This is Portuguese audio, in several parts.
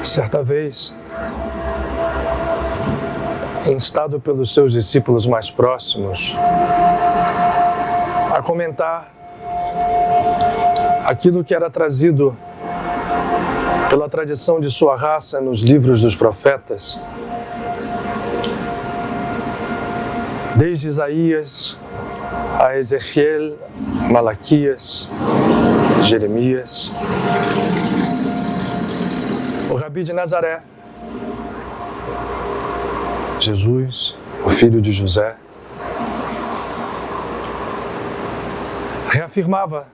Certa vez, instado pelos seus discípulos mais próximos a comentar aquilo que era trazido pela tradição de sua raça nos livros dos profetas, desde Isaías a Ezequiel, Malaquias, Jeremias, o Rabi de Nazaré, Jesus, o filho de José, reafirmava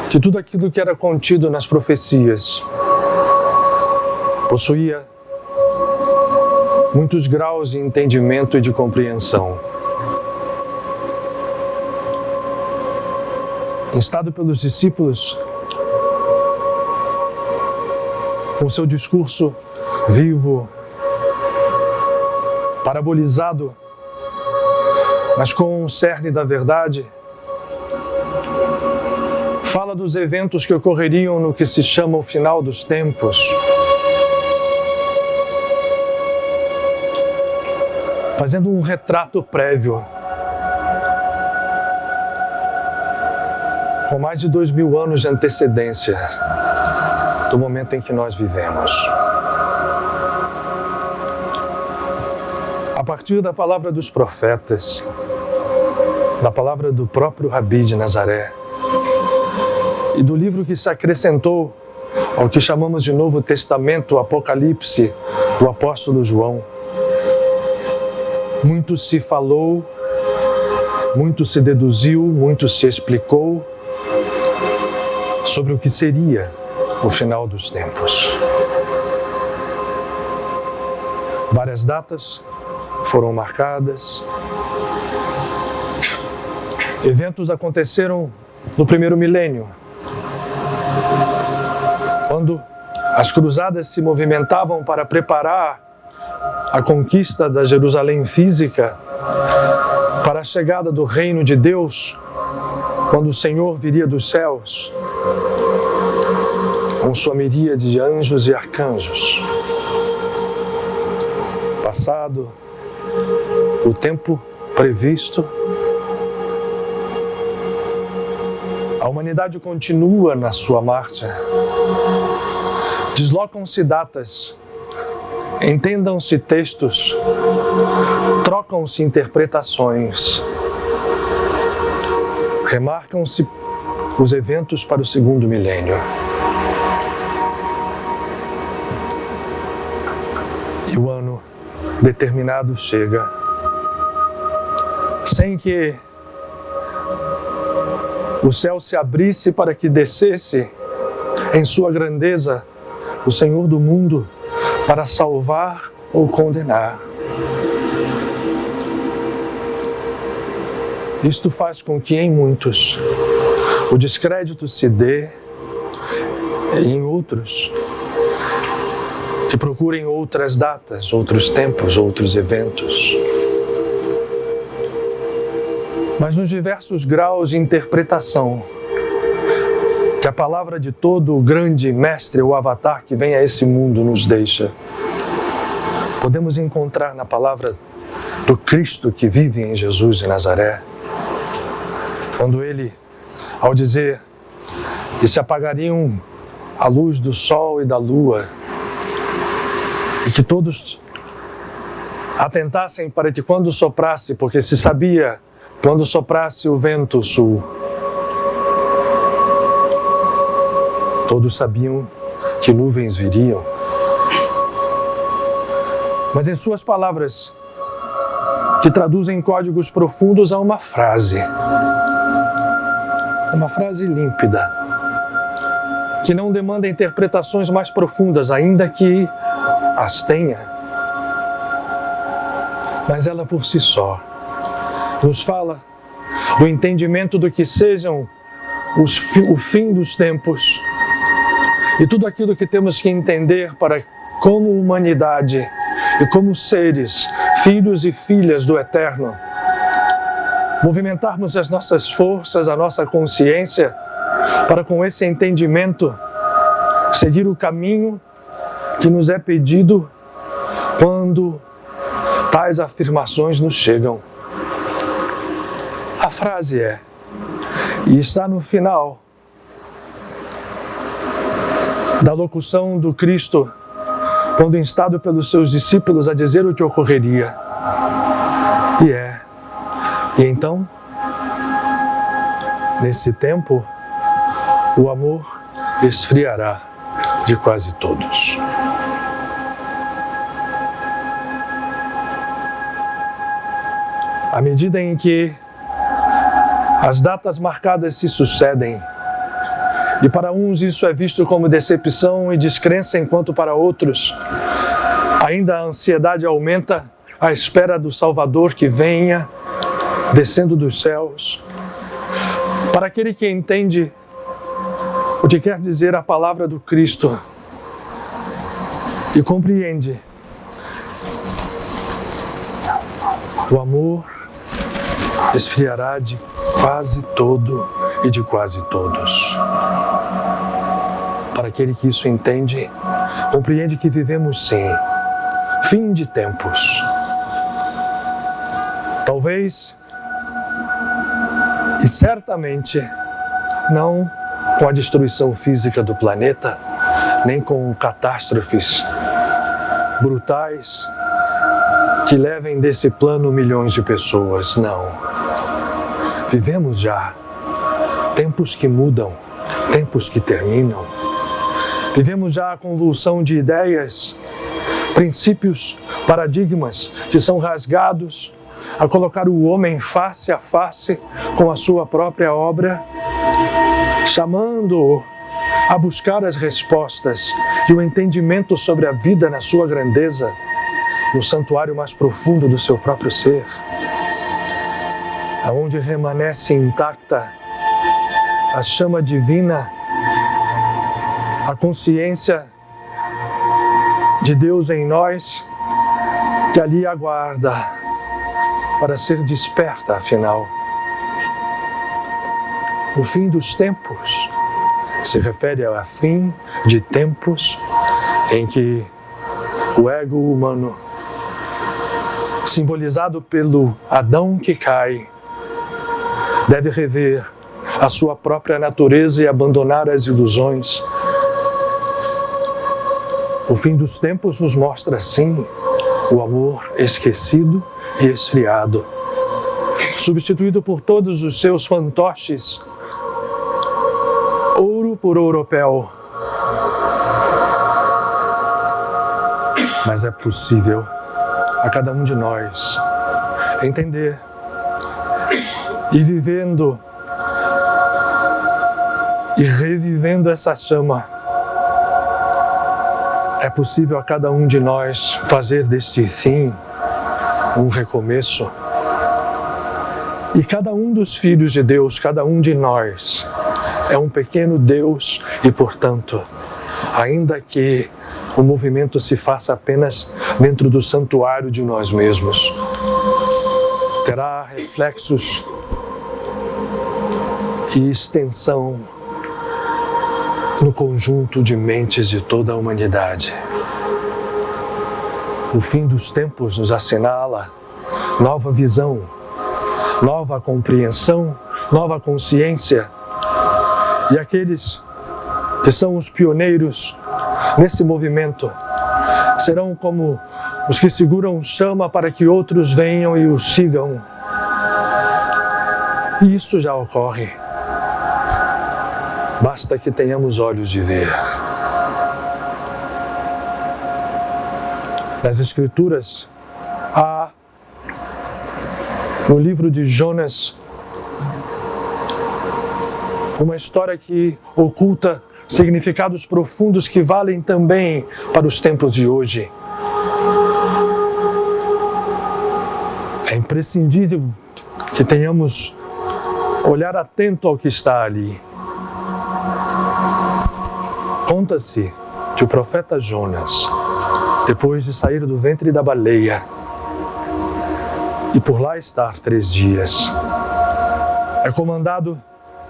que tudo aquilo que era contido nas profecias possuía muitos graus de entendimento e de compreensão. Instado pelos discípulos, com seu discurso vivo, parabolizado, mas com o cerne da verdade, fala dos eventos que ocorreriam no que se chama o final dos tempos. Fazendo um retrato prévio, com mais de 2000 anos de antecedência do momento em que nós vivemos. A partir da palavra dos profetas, da palavra do próprio Rabi de Nazaré e do livro que se acrescentou ao que chamamos de Novo Testamento, o Apocalipse, do apóstolo João, muito se falou, muito se deduziu, muito se explicou sobre o que seria o final dos tempos. Várias datas foram marcadas, eventos aconteceram no primeiro milênio, quando as cruzadas se movimentavam para preparar a conquista da Jerusalém física para a chegada do reino de Deus, quando o Senhor viria dos céus com sua miríade de anjos e arcanjos. Passado o tempo previsto, a humanidade continua na sua marcha. Deslocam-se datas, entendam-se textos, trocam-se interpretações, remarcam-se os eventos para o segundo milênio. E o ano determinado chega, sem que o céu se abrisse para que descesse em sua grandeza o Senhor do mundo para salvar ou condenar. Isto faz com que em muitos o descrédito se dê e em outros se procurem outras datas, outros tempos, outros eventos. Mas nos diversos graus de interpretação que a palavra de todo o grande mestre, o avatar que vem a esse mundo nos deixa, podemos encontrar na palavra do Cristo que vive em Jesus de Nazaré, quando ele, ao dizer que se apagariam a luz do sol e da lua, e que todos atentassem para que quando soprasse, porque se sabia, quando soprasse o vento sul, todos sabiam que nuvens viriam. Mas em suas palavras, que traduzem códigos profundos, há uma frase límpida, que não demanda interpretações mais profundas, ainda que as tenha, mas ela por si só nos fala do entendimento do que sejam o fim dos tempos e tudo aquilo que temos que entender para, como humanidade e como seres, filhos e filhas do Eterno, movimentarmos as nossas forças, a nossa consciência, para com esse entendimento seguir o caminho que nos é pedido quando tais afirmações nos chegam. A frase é, e está no final da locução do Cristo, quando instado pelos seus discípulos a dizer o que ocorreria. E então, nesse tempo, o amor esfriará de quase todos. À medida em que as datas marcadas se sucedem, e para uns isso é visto como decepção e descrença, enquanto para outros ainda a ansiedade aumenta à espera do Salvador que venha descendo dos céus. Para aquele que entende o que quer dizer a palavra do Cristo e compreende o amor esfriará de quase todo e de quase todos. Para aquele que isso entende, compreende que vivemos sim, fim de tempos. Talvez e certamente não com a destruição física do planeta, nem com catástrofes brutais que levem desse plano milhões de pessoas, não. Vivemos já tempos que mudam, tempos que terminam. Vivemos já a convulsão de ideias, princípios, paradigmas que são rasgados a colocar o homem face a face com a sua própria obra, chamando-o a buscar as respostas e o entendimento sobre a vida na sua grandeza, no santuário mais profundo do seu próprio ser, aonde remanesce intacta a chama divina, a consciência de Deus em nós, que ali aguarda para ser desperta, afinal. O fim dos tempos se refere ao fim de tempos em que o ego humano, simbolizado pelo Adão que cai, deve rever a sua própria natureza e abandonar as ilusões. O fim dos tempos nos mostra, sim, o amor esquecido e esfriado, substituído por todos os seus fantoches, ouro por ouropel. Mas é possível a cada um de nós entender e vivendo e revivendo essa chama. É possível a cada um de nós fazer deste fim um recomeço. E cada um dos filhos de Deus, cada um de nós, é um pequeno Deus e, portanto, ainda que o movimento se faça apenas dentro do santuário de nós mesmos, terá reflexos e extensão no conjunto de mentes de toda a humanidade. O fim dos tempos nos assinala nova visão, nova compreensão, nova consciência. E aqueles que são os pioneiros nesse movimento serão como os que seguram chama para que outros venham e os sigam. E isso já ocorre. Basta que tenhamos olhos de ver. Nas Escrituras, há no livro de Jonas uma história que oculta significados profundos que valem também para os tempos de hoje. É imprescindível que tenhamos olhar atento ao que está ali. Conta-se que o profeta Jonas, depois de sair do ventre da baleia e por lá estar 3 dias, é comandado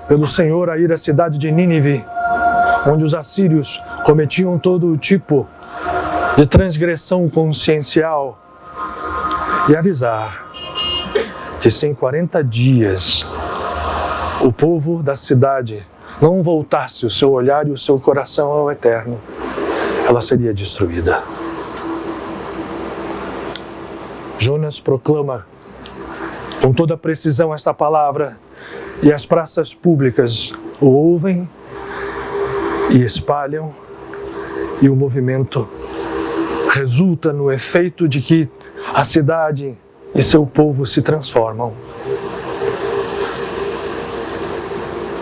pelo Senhor a ir à cidade de Nínive, onde os assírios cometiam todo tipo de transgressão consciencial, e avisar que se em 40 dias o povo da cidade não voltasse o seu olhar e o seu coração ao Eterno, ela seria destruída. Jonas proclama com toda precisão esta palavra, e as praças públicas o ouvem e espalham, e o movimento resulta no efeito de que a cidade e seu povo se transformam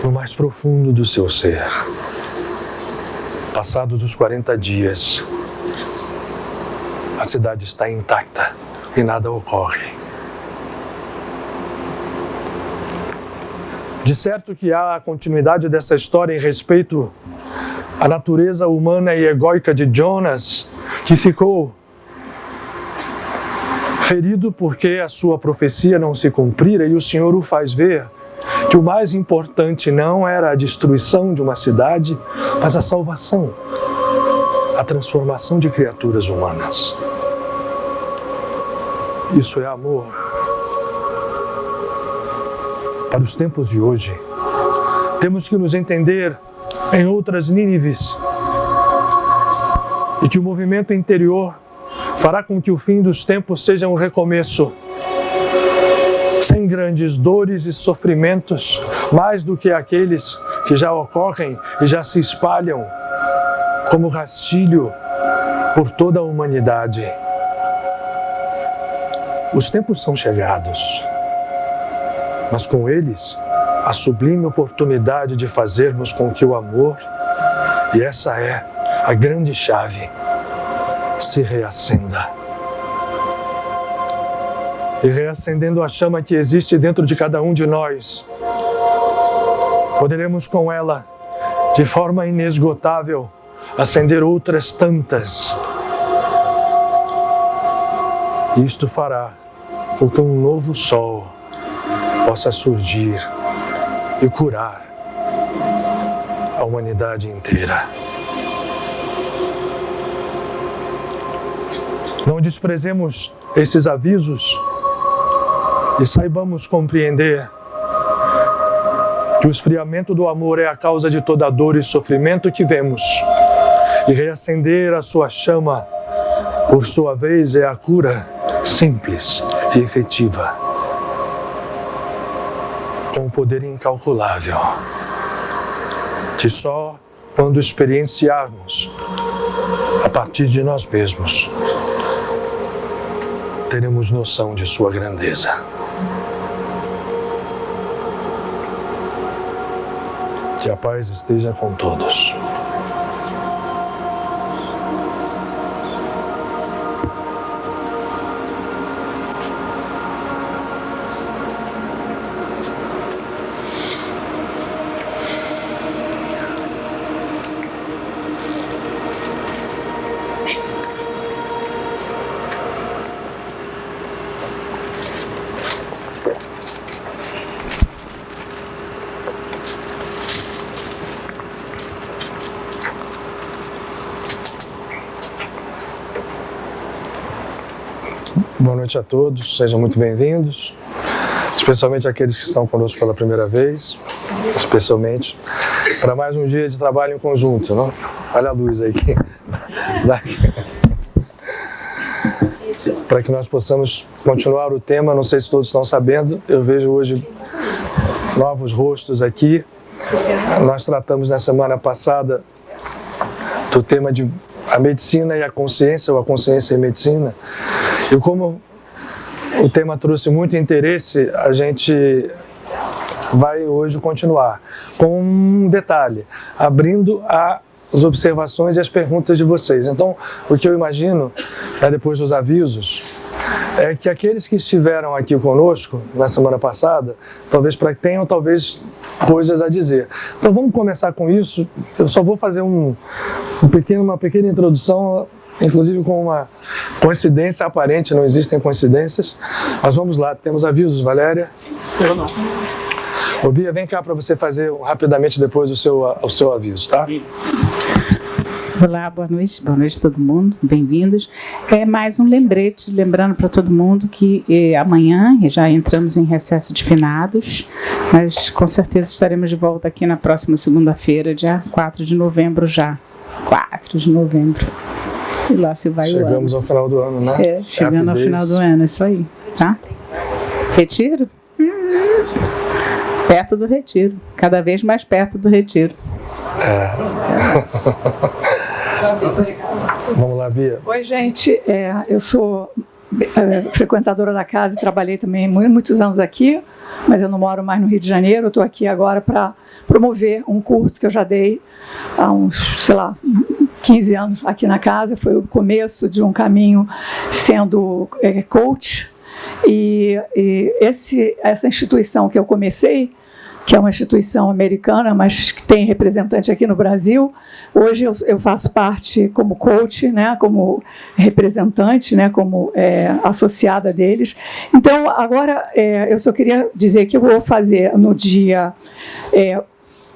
no mais profundo do seu ser. Passados os 40 dias, a cidade está intacta e nada ocorre. De certo que há a continuidade dessa história em respeito à natureza humana e egóica de Jonas, que ficou ferido porque a sua profecia não se cumprira, e o Senhor o faz ver que o mais importante não era a destruição de uma cidade, mas a salvação, a transformação de criaturas humanas. Isso é amor. Para os tempos de hoje, temos que nos entender em outras Nínives, e que o movimento interior fará com que o fim dos tempos seja um recomeço, sem grandes dores e sofrimentos, mais do que aqueles que já ocorrem e já se espalham como rastilho por toda a humanidade. Os tempos são chegados, mas com eles a sublime oportunidade de fazermos com que o amor, e essa é a grande chave, se reacenda. E reacendendo a chama que existe dentro de cada um de nós, poderemos com ela, de forma inesgotável, acender outras tantas. E isto fará com que um novo sol possa surgir e curar a humanidade inteira. Não desprezemos esses avisos e saibamos compreender que o esfriamento do amor é a causa de toda dor e sofrimento que vemos, e reacender a sua chama, por sua vez, é a cura simples e efetiva, com um poder incalculável, que só quando experienciarmos a partir de nós mesmos teremos noção de sua grandeza. Que a paz esteja com todos. Boa noite a todos, sejam muito bem-vindos, especialmente aqueles que estão conosco pela primeira vez, especialmente para mais um dia de trabalho em conjunto, não? Olha a luz aí, para que nós possamos continuar o tema. Não sei se todos estão sabendo, eu vejo hoje novos rostos aqui. Nós tratamos na semana passada do tema de a medicina e a consciência, ou a consciência e a medicina. E como o tema trouxe muito interesse, a gente vai hoje continuar com um detalhe, abrindo as observações e as perguntas de vocês. Então, o que eu imagino, depois dos avisos, é que aqueles que estiveram aqui conosco na semana passada, talvez tenham coisas a dizer. Então vamos começar com isso. Eu só vou fazer uma pequena introdução, inclusive com uma coincidência aparente, não existem coincidências, mas vamos lá, temos avisos, Valéria? Eu não. Ô Bia, vem cá para você fazer rapidamente depois o seu aviso, tá? Olá, boa noite a todo mundo, bem-vindos. É mais um lembrete, lembrando para todo mundo que amanhã já entramos em recesso de finados, mas com certeza estaremos de volta aqui na próxima segunda-feira, dia 4 de novembro já. 4 de novembro. E lá se vai o ano. Chegamos ao final do ano, né? Chegando ao final do ano, é isso aí, tá? Retiro? Perto do retiro, cada vez mais perto do retiro. Vamos lá, Bia. Oi, gente. Eu sou frequentadora da casa e trabalhei também muitos anos aqui, mas eu não moro mais no Rio de Janeiro. Eu estou aqui agora para promover um curso que eu já dei há uns, 15 anos aqui na casa. Foi o começo de um caminho sendo coach. E essa instituição que eu comecei, que é uma instituição americana, mas que tem representante aqui no Brasil. Hoje eu faço parte como coach, né, como representante, né, como associada deles. Então, agora, eu só queria dizer que eu vou fazer no dia...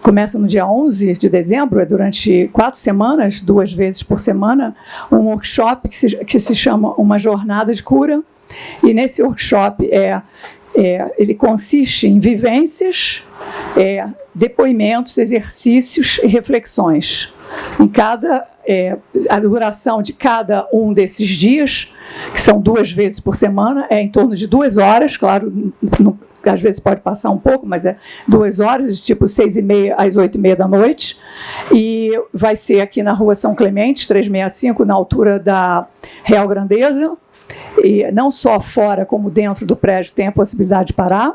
começa no dia 11 de dezembro, é durante 4 semanas, 2 vezes por semana, um workshop que se chama Uma Jornada de Cura. E nesse workshop ele consiste em vivências, depoimentos, exercícios e reflexões. A duração de cada um desses dias, que são 2 vezes por semana, é em torno de 2 horas, claro, às vezes pode passar um pouco, mas é 2 horas, tipo 6h30 às 8h30 da noite. E vai ser aqui na Rua São Clemente, 365, na altura da Real Grandeza. E não só fora, como dentro do prédio tem a possibilidade de parar.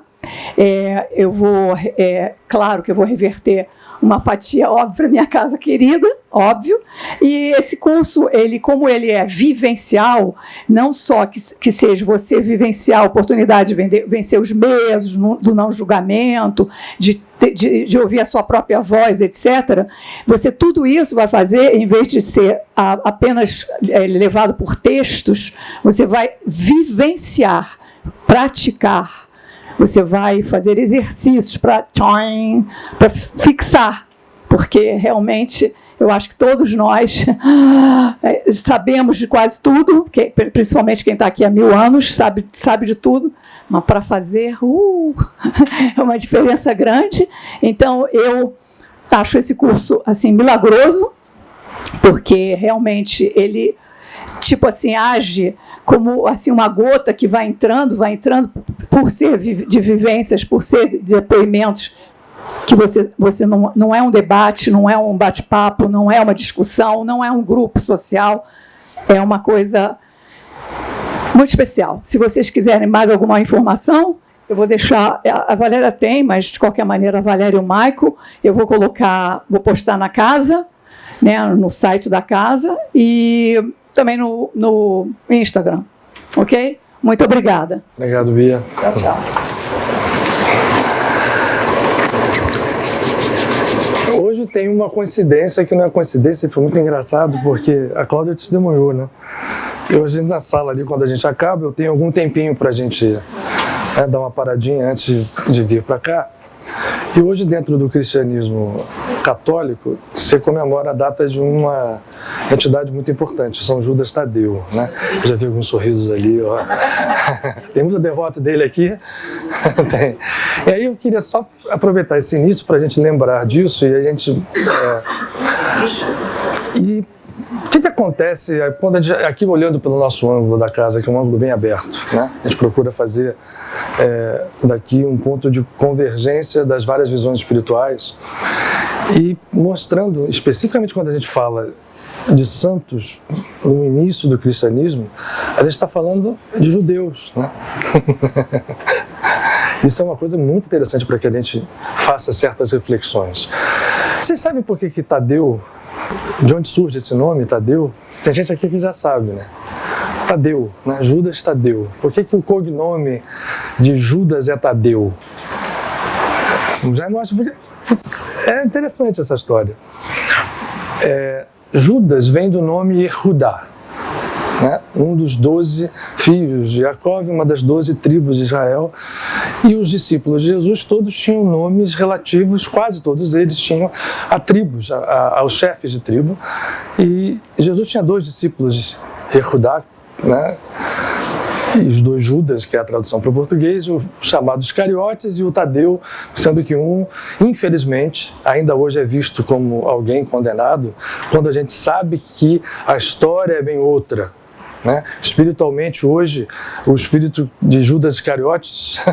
Claro que eu vou reverter uma fatia, óbvio, para minha casa querida, óbvio. E esse curso, como ele é vivencial, não só que seja você vivenciar a oportunidade de vencer os medos, do não julgamento, de ouvir a sua própria voz, etc. Tudo isso vai fazer, em vez de ser apenas levado por textos, você vai vivenciar, praticar. Você vai fazer exercícios para fixar, porque realmente eu acho que todos nós sabemos de quase tudo, principalmente quem está aqui há 1000 anos, sabe de tudo, mas para fazer é uma diferença grande. Então, eu acho esse curso assim, milagroso, porque realmente ele age como assim, uma gota que vai entrando por ser de vivências, por ser de depoimentos, que você não é um debate, não é um bate-papo, não é uma discussão, não é um grupo social, é uma coisa muito especial. Se vocês quiserem mais alguma informação, eu vou deixar, a Valéria tem, mas de qualquer maneira a Valéria e o Maico, eu vou postar na casa, né, no site da casa e também no Instagram, ok? Muito obrigada. Obrigado, Bia. Tchau, tchau. Hoje tem uma coincidência que não é coincidência, foi muito engraçado, porque a Cláudia testemunhou, né? E hoje na sala ali, quando a gente acaba, eu tenho algum tempinho para a gente dar uma paradinha antes de vir para cá. E hoje, dentro do cristianismo católico, se comemora a data de uma entidade muito importante, São Judas Tadeu, né? Eu já vi alguns sorrisos ali, ó. Tem muito devoto dele aqui. Tem. E aí eu queria só aproveitar esse início para a gente lembrar disso e a gente... E o que acontece quando a gente, aqui olhando pelo nosso ângulo da casa, que é um ângulo bem aberto, né? A gente procura fazer daqui um ponto de convergência das várias visões espirituais e mostrando, especificamente quando a gente fala de santos no início do cristianismo, a gente está falando de judeus, né? Isso é uma coisa muito interessante para que a gente faça certas reflexões. Vocês sabem por que Tadeu, de onde surge esse nome, Tadeu? Tem gente aqui que já sabe, né? Tadeu, né? Judas Tadeu. Por que o cognome de Judas é Tadeu? Já mostra porque... É interessante essa história. Judas vem do nome Yehudá. né? Um dos 12 filhos de Jacó, uma das 12 tribos de Israel. E os discípulos de Jesus todos tinham nomes relativos, quase todos eles tinham a tribos, aos chefes de tribo. E Jesus tinha 2 discípulos, Jehudá, né? E os 2 Judas, que é a tradução para o português, os chamados Iscariotes, e o Tadeu, sendo que um, infelizmente, ainda hoje é visto como alguém condenado, quando a gente sabe que a história é bem outra. Né? Espiritualmente, hoje, o espírito de Judas Iscariotes,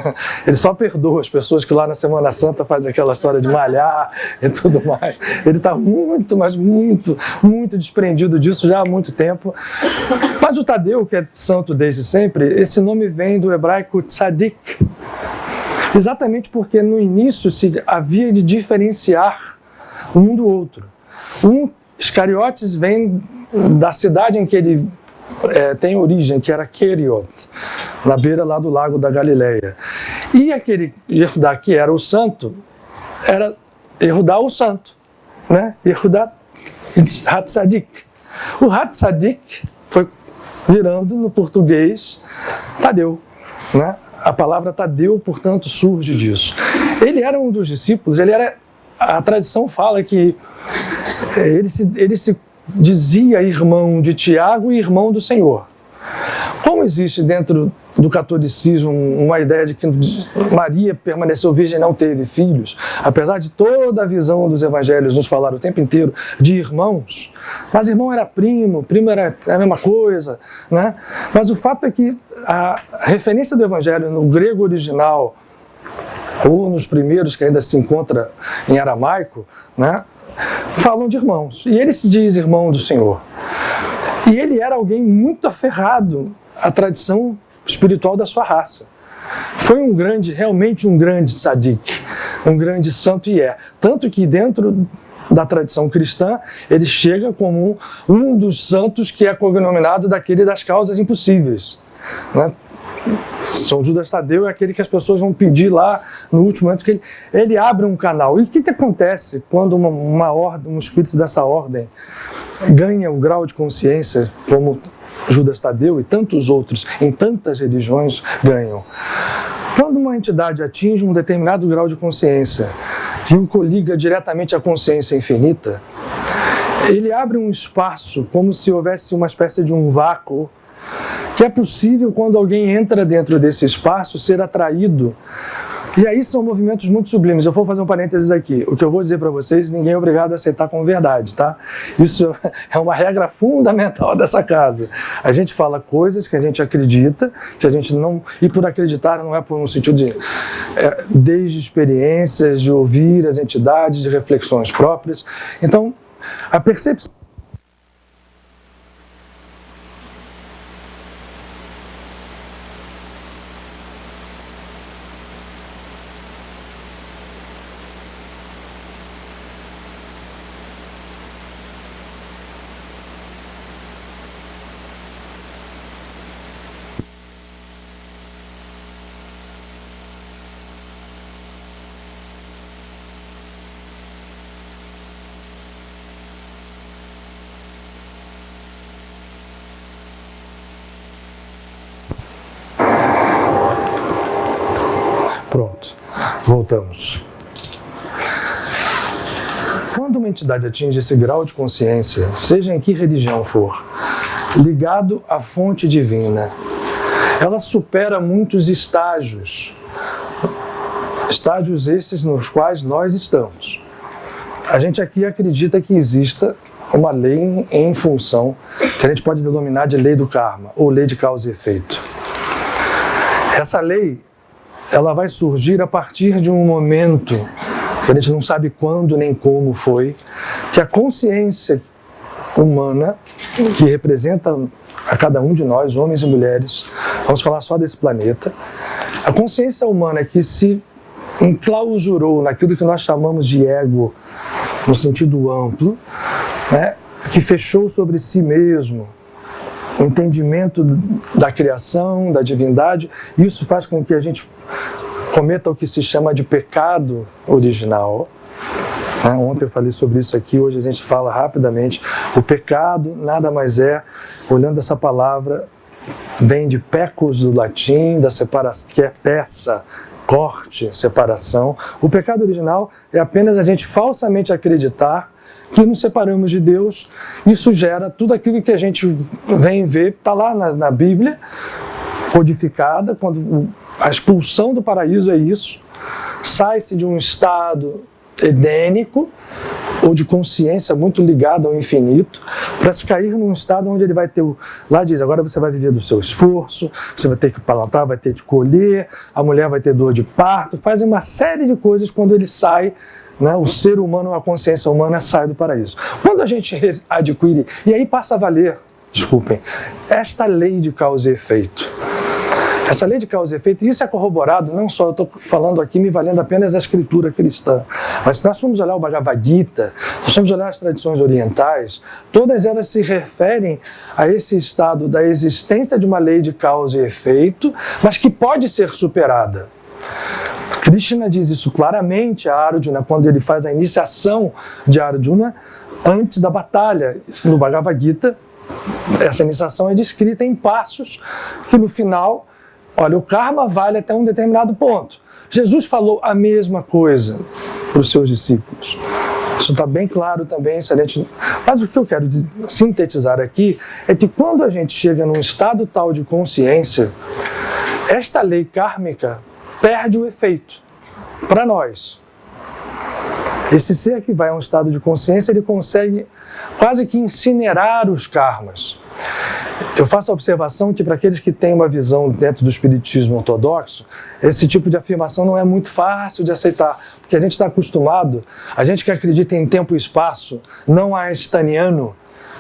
ele só perdoa as pessoas que lá na Semana Santa fazem aquela história de malhar e tudo mais. Ele está muito, mas muito, muito desprendido disso já há muito tempo. Mas o Tadeu, que é santo desde sempre, esse nome vem do hebraico tzadik, exatamente porque no início se havia de diferenciar um do outro. Iscariotes vem da cidade em que ele tem origem, que era Keriot, na beira lá do lago da Galileia. E aquele Yehudá que era o santo, era Yehudá o santo, né? Yehudá Hatzadik. O Hatzadik foi virando no português Tadeu, né? A palavra Tadeu, portanto, surge disso. Ele era um dos discípulos, a tradição fala que ele se dizia irmão de Tiago e irmão do Senhor. Como existe dentro do catolicismo uma ideia de que Maria permaneceu virgem e não teve filhos, apesar de toda a visão dos evangelhos nos falar o tempo inteiro de irmãos, mas irmão era primo era a mesma coisa, né? Mas o fato é que a referência do evangelho no grego original, ou nos primeiros que ainda se encontra em aramaico, né, falam de irmãos. E ele se diz irmão do Senhor. E ele era alguém muito aferrado à tradição espiritual da sua raça. Foi realmente um grande tzadik, um grande santo e é. Tanto que dentro da tradição cristã, ele chega como um dos santos que é cognominado daquele das causas impossíveis, né? São Judas Tadeu é aquele que as pessoas vão pedir lá no último momento, que ele abre um canal. E o que acontece quando um espírito dessa ordem ganha o grau de consciência, como Judas Tadeu e tantos outros, em tantas religiões ganham? Quando uma entidade atinge um determinado grau de consciência e o coliga diretamente à consciência infinita, ele abre um espaço como se houvesse uma espécie de um vácuo, que é possível, quando alguém entra dentro desse espaço, ser atraído. E aí são movimentos muito sublimes. Eu vou fazer um parênteses aqui. O que eu vou dizer para vocês, ninguém é obrigado a aceitar como verdade, tá? Isso é uma regra fundamental dessa casa. A gente fala coisas que a gente acredita, que a gente não... E por acreditar não é por um sentido de... desde experiências, de ouvir as entidades, de reflexões próprias. Então, a percepção... Pronto, voltamos. Quando uma entidade atinge esse grau de consciência, seja em que religião for, ligado à fonte divina, ela supera muitos estágios esses nos quais nós estamos. A gente aqui acredita que exista uma lei em função, que a gente pode denominar de lei do karma, ou lei de causa e efeito. Essa lei, ela vai surgir a partir de um momento, que a gente não sabe quando nem como foi, que a consciência humana, que representa a cada um de nós, homens e mulheres, vamos falar só desse planeta, a consciência humana que se enclausurou naquilo que nós chamamos de ego, no sentido amplo, né, que fechou sobre si mesmo o entendimento da criação, da divindade. Isso faz com que a gente cometa o que se chama de pecado original. Ontem eu falei sobre isso aqui, hoje a gente fala rapidamente. O pecado nada mais é, olhando essa palavra, vem de pecus do latim, da separação, que é peça, corte, separação. O pecado original é apenas a gente falsamente acreditar que nos separamos de Deus. Isso gera tudo aquilo que a gente vem ver, está lá na Bíblia, codificada, quando a expulsão do paraíso é isso. Sai-se de um estado edênico ou de consciência muito ligada ao infinito, para se cair num estado onde ele vai ter, lá diz, agora você vai viver do seu esforço, você vai ter que plantar, vai ter que colher, a mulher vai ter dor de parto, faz uma série de coisas quando ele sai, o ser humano, a consciência humana sai do paraíso. Quando a gente adquire, e aí passa a valer, esta lei de causa e efeito. Essa lei de causa e efeito, isso é corroborado, não só eu estou falando aqui me valendo apenas da escritura cristã, mas se nós formos olhar o Bhagavad Gita, nós formos olhar as tradições orientais, todas elas se referem a esse estado da existência de uma lei de causa e efeito, mas que pode ser superada. Krishna diz isso claramente a Arjuna, quando ele faz a iniciação de Arjuna antes da batalha. No Bhagavad Gita, essa iniciação é descrita em passos que no final, olha, o karma vale até um determinado ponto. Jesus falou a mesma coisa para os seus discípulos. Isso está bem claro também, excelente. Mas o que eu quero sintetizar aqui é que quando a gente chega num estado tal de consciência, esta lei kármica perde o efeito para nós. Esse ser que vai a um estado de consciência, ele consegue quase que incinerar os karmas. Eu faço a observação que para aqueles que têm uma visão dentro do espiritismo ortodoxo, esse tipo de afirmação não é muito fácil de aceitar, porque a gente está acostumado, a gente que acredita em tempo e espaço, não einsteiniano,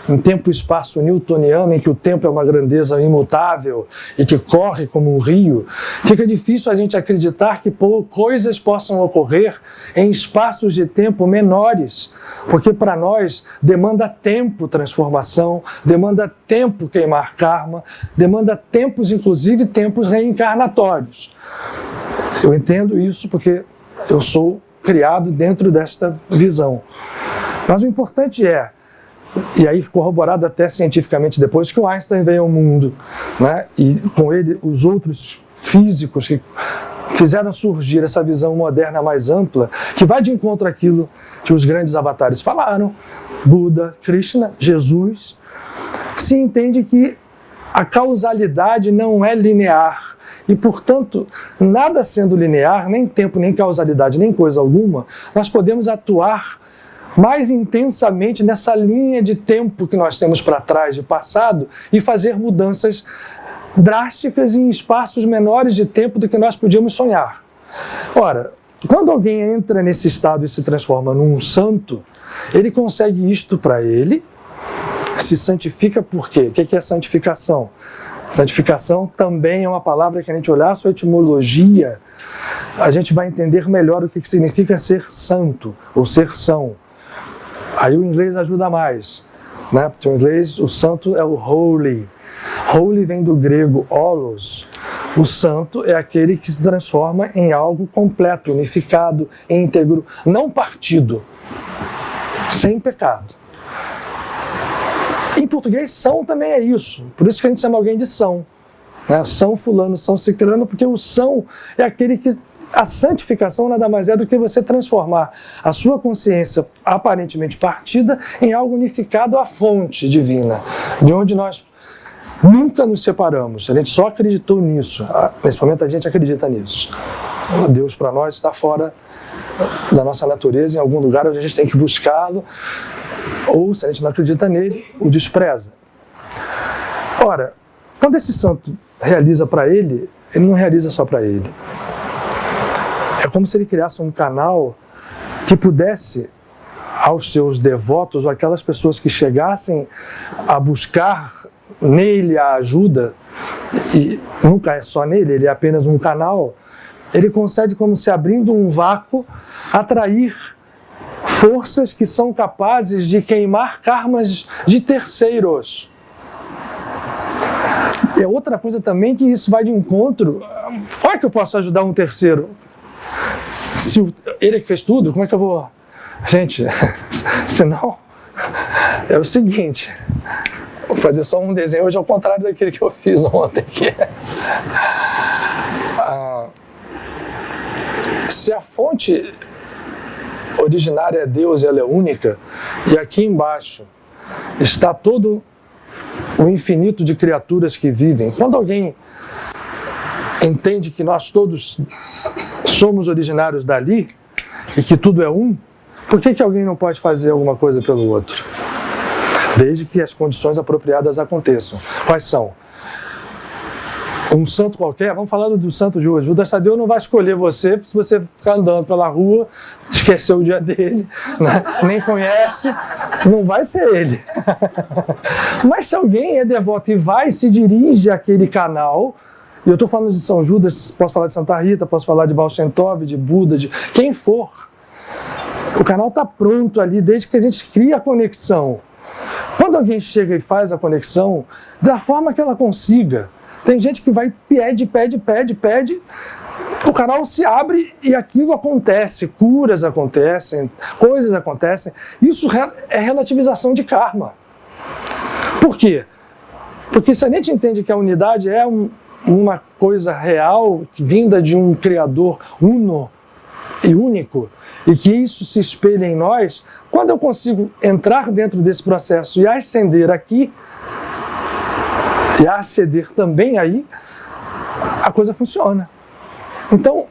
em tempo e espaço newtoniano, em que o tempo é uma grandeza imutável e que corre como um rio, fica difícil a gente acreditar que coisas possam ocorrer em espaços de tempo menores, porque para nós demanda tempo transformação, demanda tempo queimar karma, demanda tempos, inclusive tempos reencarnatórios. Eu entendo isso porque eu sou criado dentro desta visão. Mas o importante é, e aí corroborado até cientificamente depois, que o Einstein veio ao mundo, e com ele os outros físicos que fizeram surgir essa visão moderna mais ampla, que vai de encontro àquilo que os grandes avatares falaram, Buda, Krishna, Jesus, se entende que a causalidade não é linear e, portanto, nada sendo linear, nem tempo, nem causalidade, nem coisa alguma, nós podemos atuar mais intensamente nessa linha de tempo que nós temos para trás, de passado, e fazer mudanças drásticas em espaços menores de tempo do que nós podíamos sonhar. Ora, quando alguém entra nesse estado e se transforma num santo, ele consegue isto para ele, se santifica por quê? O que é santificação? Santificação também é uma palavra que a gente olhar a sua etimologia, a gente vai entender melhor o que significa ser santo ou ser são. Aí o inglês ajuda mais, porque o inglês, o santo é o holy. Holy vem do grego holos. O santo é aquele que se transforma em algo completo, unificado, íntegro, não partido, sem pecado. Em português, são também é isso. Por isso que a gente chama alguém de são. São fulano, são ciclano, porque o são é aquele que... A santificação nada mais é do que você transformar a sua consciência aparentemente partida em algo unificado à fonte divina, de onde nós nunca nos separamos. A gente só acreditou nisso, principalmente a gente acredita nisso. Deus para nós está fora da nossa natureza, em algum lugar onde a gente tem que buscá-lo, ou se a gente não acredita nele, o despreza. Ora, quando esse santo realiza para ele, ele não realiza só para ele. É como se ele criasse um canal que pudesse, aos seus devotos, ou aquelas pessoas que chegassem a buscar nele a ajuda, e nunca é só nele, ele é apenas um canal, ele consegue, como se abrindo um vácuo, atrair forças que são capazes de queimar karmas de terceiros. É outra coisa também que isso vai de encontro. Como é que eu posso ajudar um terceiro? Se ele é que fez tudo, como é que eu vou Gente, senão é o seguinte, vou fazer só um desenho hoje ao contrário daquele que eu fiz ontem, que é se a fonte originária é Deus e ela é única, e aqui embaixo está todo o infinito de criaturas que vivem. Quando alguém entende que nós todos somos originários dali e que tudo é um, por que alguém não pode fazer alguma coisa pelo outro? Desde que as condições apropriadas aconteçam. Quais são? Um santo qualquer, vamos falar do santo de hoje. O Judas Tadeu não vai escolher você se você ficar andando pela rua, esqueceu o dia dele, né? Nem conhece, não vai ser ele. Mas se alguém é devoto e vai e se dirige àquele canal, e eu estou falando de São Judas, posso falar de Santa Rita, posso falar de Baal Shem Tov, de Buda, de quem for. O canal está pronto ali desde que a gente cria a conexão. Quando alguém chega e faz a conexão, da forma que ela consiga, tem gente que vai, pede, o canal se abre e aquilo acontece, curas acontecem, coisas acontecem. Isso é relativização de karma. Por quê? Porque se a gente entende que a unidade é uma coisa real, vinda de um Criador uno e único, e que isso se espelha em nós, quando eu consigo entrar dentro desse processo e ascender aqui, e aceder também aí, a coisa funciona. Então,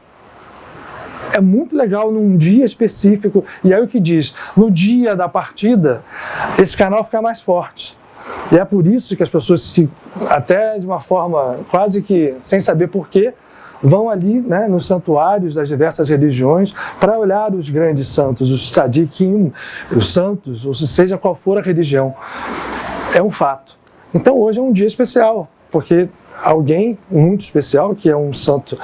é muito legal num dia específico, e aí o que diz, no dia da partida, esse canal fica mais forte. E é por isso que as pessoas, até de uma forma quase que sem saber porquê, vão ali, né, nos santuários das diversas religiões para olhar os grandes santos, os tzadikim, os santos, ou seja qual for a religião. É um fato. Então hoje é um dia especial, porque alguém muito especial, que é um santo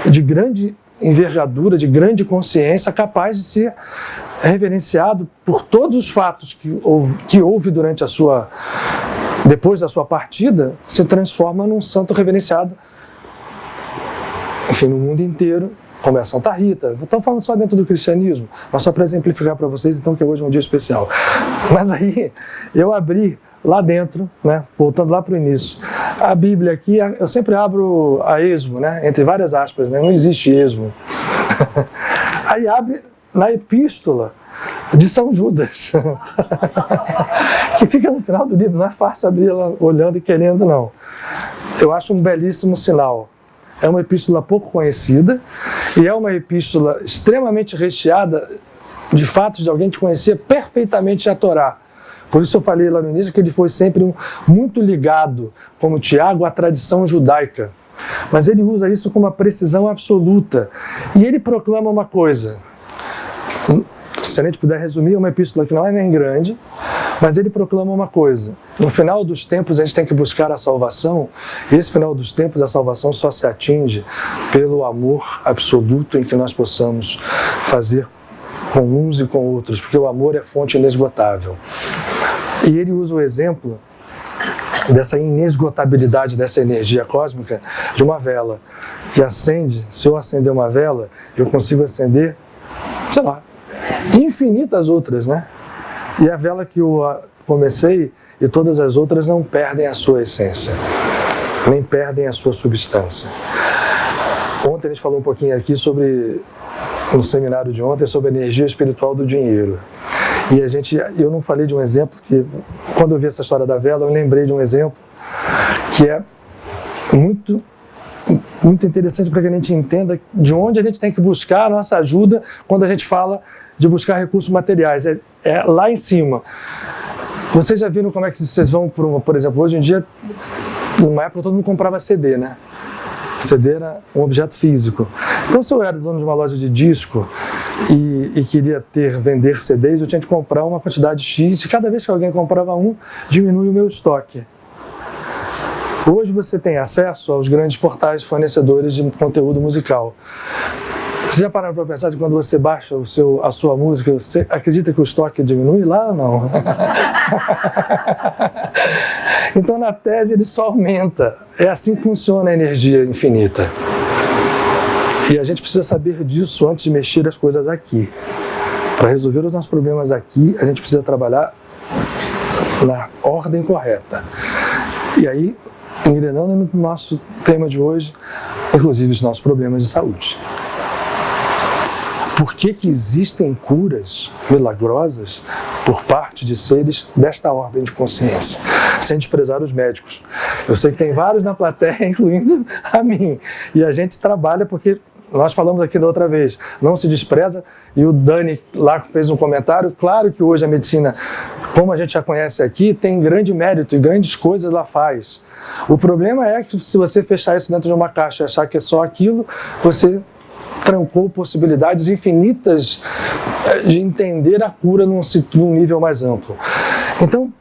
de grande envergadura, de grande consciência, capaz de ser reverenciado por todos os fatos que houve durante depois da sua partida, se transforma num santo reverenciado, enfim, no mundo inteiro, como é a Santa Rita. Estou falando só dentro do cristianismo, mas só para exemplificar para vocês, então, que hoje é um dia especial. Mas aí, eu abri lá dentro, né, voltando lá para o início, a Bíblia aqui, eu sempre abro a esmo, né, entre várias aspas, né, não existe esmo. Aí abre na epístola de São Judas, que fica no final do livro, não é fácil abrir ela olhando e querendo, não. Eu acho um belíssimo sinal. É uma epístola pouco conhecida e é uma epístola extremamente recheada de fatos de alguém que conhecia perfeitamente a Torá. Por isso eu falei lá no início que ele foi sempre muito ligado, como Tiago, à tradição judaica. Mas ele usa isso com uma precisão absoluta. E ele proclama uma coisa. Se a gente puder resumir, é uma epístola que não é nem grande, mas ele proclama uma coisa. No final dos tempos a gente tem que buscar a salvação, e esse final dos tempos a salvação só se atinge pelo amor absoluto em que nós possamos fazer com uns e com outros, porque o amor é fonte inesgotável. E ele usa o exemplo dessa inesgotabilidade dessa energia cósmica de uma vela que acende. Se eu acender uma vela, eu consigo acender, sei lá, infinitas outras, né? E a vela que eu comecei e todas as outras não perdem a sua essência, nem perdem a sua substância. Ontem a gente falou um pouquinho aqui no seminário de ontem, sobre a energia espiritual do dinheiro. E eu não falei de um exemplo que, quando eu vi essa história da vela, eu lembrei de um exemplo que é muito, muito interessante para que a gente entenda de onde a gente tem que buscar a nossa ajuda quando a gente fala de buscar recursos materiais. É lá em cima. Vocês já viram como é que vocês vão, por exemplo, hoje em dia, numa época todo mundo comprava CD, né? CD era um objeto físico. Então, se eu era dono de uma loja de disco e queria vender CDs, eu tinha que comprar uma quantidade X, e cada vez que alguém comprava um, diminui o meu estoque. Hoje você tem acesso aos grandes portais fornecedores de conteúdo musical. Você já pararam para pensar que quando você baixa a sua música, você acredita que o estoque diminui lá ou não? Então, na tese, ele só aumenta. É assim que funciona a energia infinita. E a gente precisa saber disso antes de mexer as coisas aqui. Para resolver os nossos problemas aqui, a gente precisa trabalhar na ordem correta. E aí, engrenando no nosso tema de hoje, inclusive os nossos problemas de saúde. Por que existem curas milagrosas por parte de seres desta ordem de consciência? Sem desprezar os médicos. Eu sei que tem vários na plateia, incluindo a mim. E a gente trabalha porque, nós falamos aqui da outra vez, não se despreza. E o Dani lá fez um comentário. Claro que hoje a medicina, como a gente já conhece aqui, tem grande mérito e grandes coisas ela faz. O problema é que se você fechar isso dentro de uma caixa e achar que é só aquilo, você trancou possibilidades infinitas de entender a cura num nível mais amplo. Então,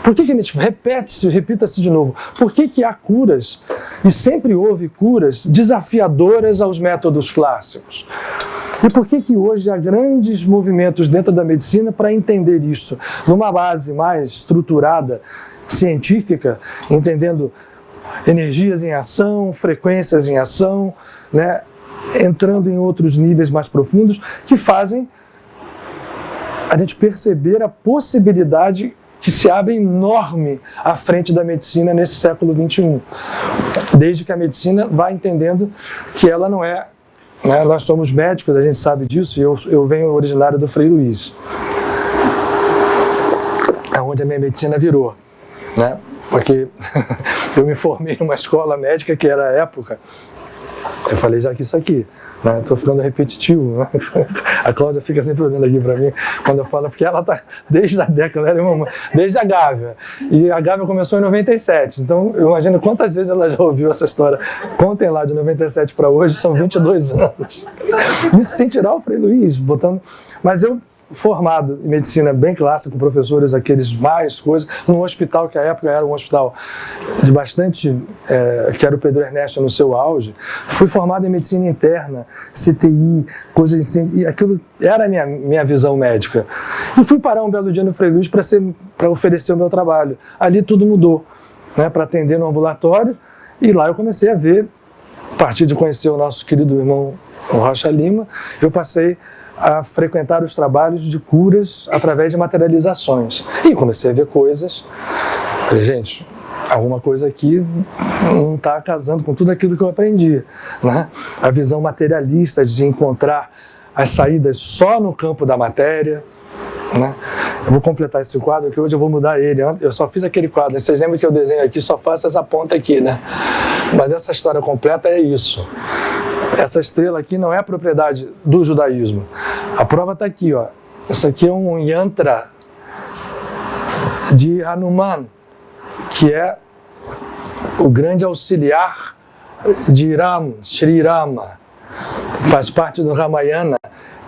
por que a gente repita-se de novo? Por que há curas, e sempre houve curas, desafiadoras aos métodos clássicos? E por que hoje há grandes movimentos dentro da medicina para entender isso, numa base mais estruturada, científica, entendendo energias em ação, frequências em ação, né? Entrando em outros níveis mais profundos que fazem a gente perceber a possibilidade que se abre enorme à frente da medicina nesse século XXI. Desde que a medicina vai entendendo que ela não é, né, nós somos médicos, a gente sabe disso, e eu venho originário do Frei Luiz, onde a minha medicina virou, né? Porque eu me formei numa escola médica que era a época. Eu falei já que isso aqui, né? Estou ficando repetitivo, né? A Cláudia fica sempre olhando aqui para mim quando eu falo, porque ela está desde a década, desde a Gávea. E a Gávea começou em 97, então eu imagino quantas vezes ela já ouviu essa história. Contem lá, de 97 para hoje, são 22 anos. Isso sem tirar o Frei Luiz, botando... Mas eu, formado em medicina bem clássica, com professores aqueles mais coisas, num hospital que à época era um hospital de bastante, que era o Pedro Ernesto no seu auge, fui formado em medicina interna, CTI, coisas assim, e aquilo era a minha visão médica. E fui parar um belo dia no Frei Luiz para oferecer o meu trabalho. Ali tudo mudou, né, para atender no ambulatório, e lá eu comecei a ver, a partir de conhecer o nosso querido irmão Rocha Lima, eu passei a frequentar os trabalhos de curas através de materializações. E comecei a ver coisas. Falei, gente, alguma coisa aqui não está casando com tudo aquilo que eu aprendi, né? A visão materialista de encontrar as saídas só no campo da matéria, né? Eu vou completar esse quadro, que hoje eu vou mudar ele. Eu só fiz aquele quadro. Vocês lembram que eu desenho aqui, só faço essa ponta aqui, né? Mas essa história completa é isso. Essa estrela aqui não é propriedade do judaísmo. A prova está aqui, ó. Isso aqui é um yantra de Hanuman, que é o grande auxiliar de Ram, Shri Rama. Faz parte do Ramayana.